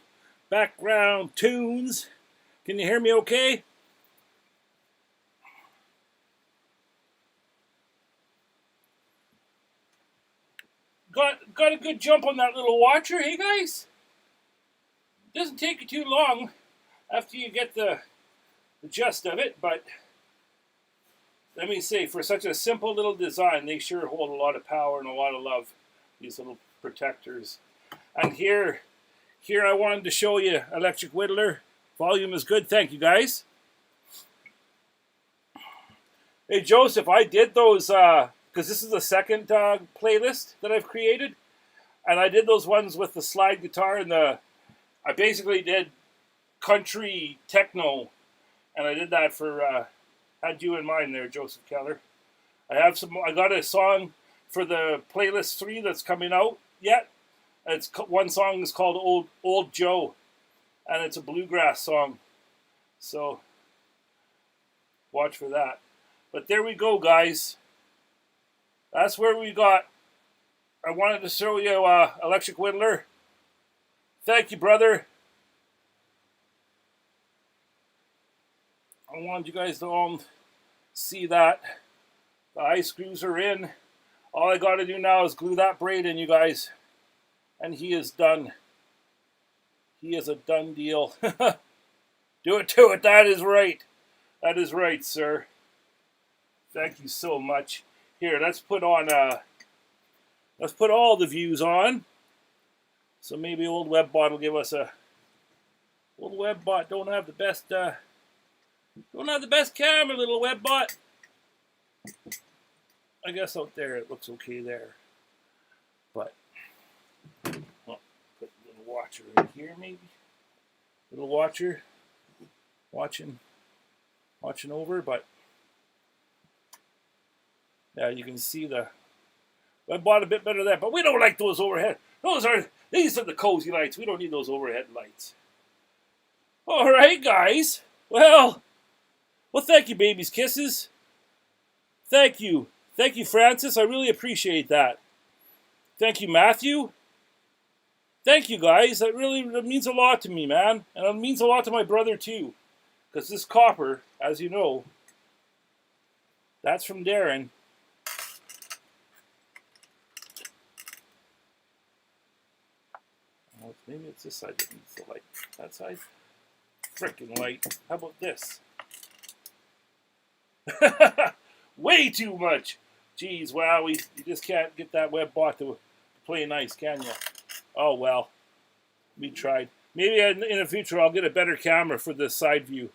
background tunes. Can you hear me okay? Got a good jump on that little watcher, hey guys? Doesn't take you too long after you get the gist of it, but let me say, for such a simple little design, they sure hold a lot of power and a lot of love, these little protectors. And here I wanted to show you electric whittler. Volume is good, thank you guys. Hey Joseph, I did those, because this is the second playlist that I've created. And I did those ones with the slide guitar and I basically did country techno. And I did that for, had you in mind there, Joseph Keller. I got a song for the playlist 3 that's coming out yet. One song is called Old Joe. And it's a bluegrass song. So, watch for that. But there we go, guys. That's where we got. I wanted to show you electric whittler. Thank you, brother. I wanted you guys to all see that. The eye screws are in. All I got to do now is glue that braid in, you guys. And he is done. He is a done deal. Do it to it. That is right. That is right, sir. Thank you so much. Here, let's put on, let's put all the views on. So maybe old WebBot will give us a, old WebBot don't have the best camera, little WebBot. I guess out there it looks okay there. But, oh, put a little watcher right here maybe. Little watcher, watching over, but yeah, you can see I bought a bit better there, but we don't like those overhead. These are the cozy lights. We don't need those overhead lights. All right, guys. Well, thank you, babies, kisses. Thank you, Francis. I really appreciate that. Thank you, Matthew. Thank you, guys. That means a lot to me, man, and it means a lot to my brother too, because this copper, as you know, that's from Darren. Maybe it's this side that needs the light. That side? Frickin' light. How about this? Way too much. Jeez, wow, you just can't get that WebBot to play nice, can you? Oh, well. We tried. Maybe in the future I'll get a better camera for this side view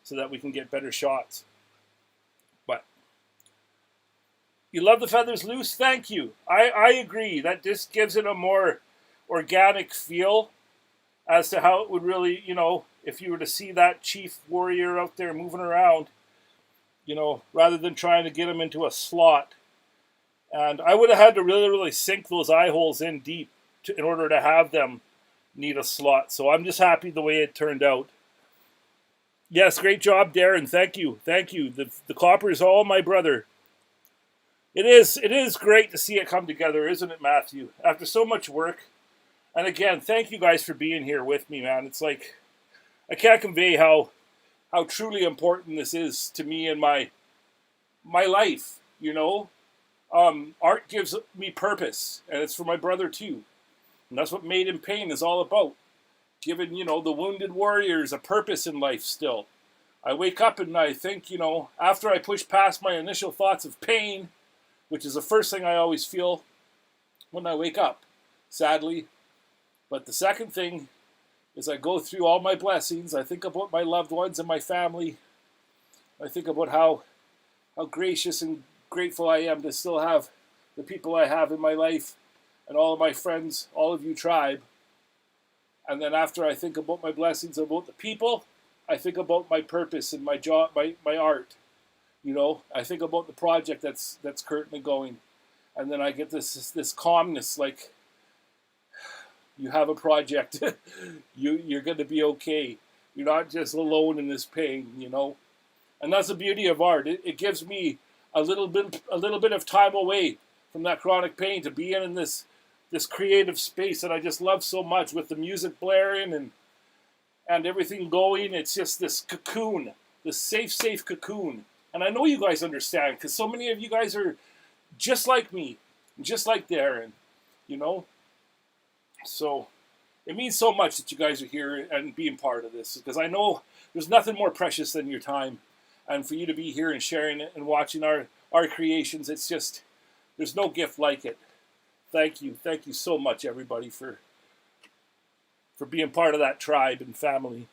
so that we can get better shots. But you love the feathers loose? Thank you. I agree. That just gives it a more organic feel as to how it would really, if you were to see that chief warrior out there moving around, rather than trying to get him into a slot. And I would have had to really sink those eye holes in deep in order to have them need a slot. So I'm just happy the way it turned out. Yes, great job, Darren. Thank you. The copper is all my brother. It is great to see it come together, isn't it, Matthew? After so much work. And again, thank you guys for being here with me, man. It's like, I can't convey how truly important this is to me in my life, Art gives me purpose, and it's for my brother too. And that's what Made in Pain is all about. Giving, the wounded warriors a purpose in life still. I wake up and I think, after I push past my initial thoughts of pain, which is the first thing I always feel when I wake up, sadly. But the second thing is I go through all my blessings. I think about my loved ones and my family. I think about how gracious and grateful I am to still have the people I have in my life and all of my friends, all of you tribe. And then after I think about my blessings about the people, I think about my purpose and my job, my art. I think about the project that's currently going. And then I get this calmness, like, you have a project. You're going to be okay. You're not just alone in this pain, And that's the beauty of art. It gives me a little bit of time away from that chronic pain to be in this this creative space that I just love so much, with the music blaring and everything going. It's just this cocoon, this safe cocoon. And I know you guys understand, because so many of you guys are just like me, just like Darren, you know. So it means so much that you guys are here and being part of this, because I know there's nothing more precious than your time. And for you to be here and sharing it and watching our creations, it's just, there's no gift like it. Thank you so much, everybody, for being part of that tribe and family.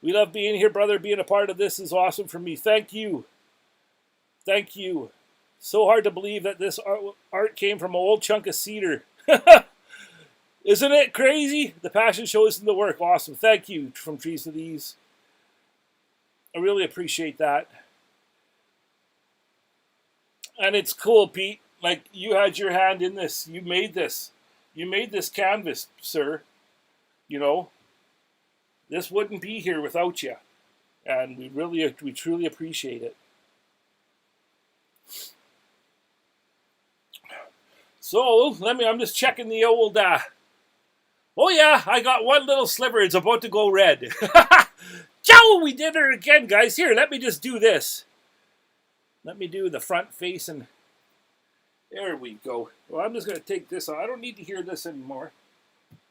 We love being here, brother. Being a part of this is awesome for me. Thank you. Thank you. So hard to believe that this art came from an old chunk of cedar. Isn't it crazy? The passion shows in the work. Awesome. Thank you, From Trees to These. I really appreciate that. And it's cool, Pete. Like, you had your hand in this. You made this. You made this canvas, sir. You know, this wouldn't be here without you. And we truly appreciate it. So, I'm just checking the old, oh yeah, I got one little sliver. It's about to go red. Joe, we did it again, guys. Here, let me just do this. Let me do the front face, and there we go. Well, I'm just going to take this off. I don't need to hear this anymore.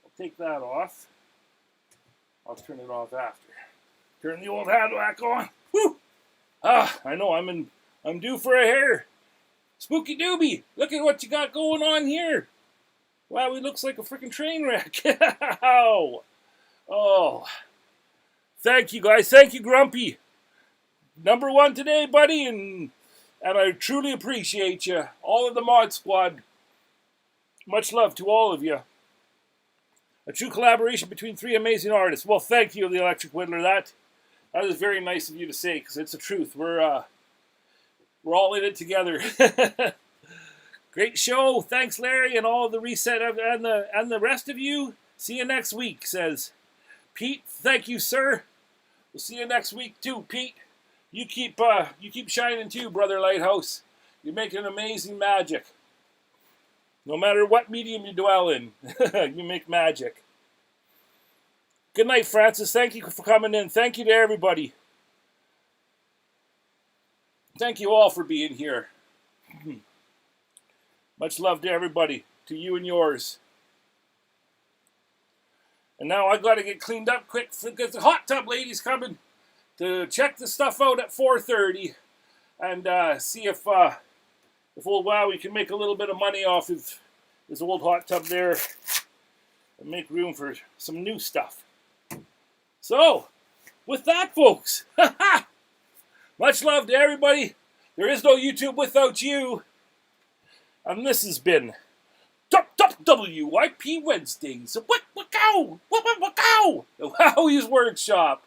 I'll take that off. I'll turn it off after. Turn the old hat back on. Whew! I know, I'm due for a hair. Spooky doobie, look at what you got going on here. Wow, he looks like a freaking train wreck. Oh. Thank you, guys. Thank you, Grumpy. Number one today, buddy, and I truly appreciate you. All of the Mod Squad. Much love to all of you. A true collaboration between three amazing artists. Well, thank you, the Electric Whittler. That is very nice of you to say, because it's the truth. We're all in it together. Great show. Thanks, Larry, and all of the reset and the rest of you. See you next week, says Pete. Thank you, sir. We'll see you next week too, Pete. You keep shining too, brother Lighthouse. You're making amazing magic. No matter what medium you dwell in, you make magic. Good night, Francis. Thank you for coming in. Thank you to everybody. Thank you all for being here. Much love to everybody, to you and yours. And now I got to get cleaned up quick because the hot tub lady's coming to check the stuff out at 4:30 and see if old Wowie can make a little bit of money off of his old hot tub there and make room for some new stuff. So, with that, folks, much love to everybody. There is no YouTube without you. And this has been WIP Wednesdays. The Wowwy'z Workshop.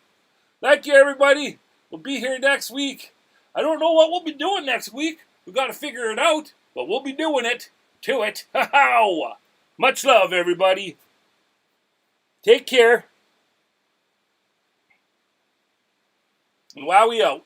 Thank you, everybody. We'll be here next week. I don't know what we'll be doing next week. We've got to figure it out, but we'll be doing it. To it. Much love, everybody. Take care. And Wowie out.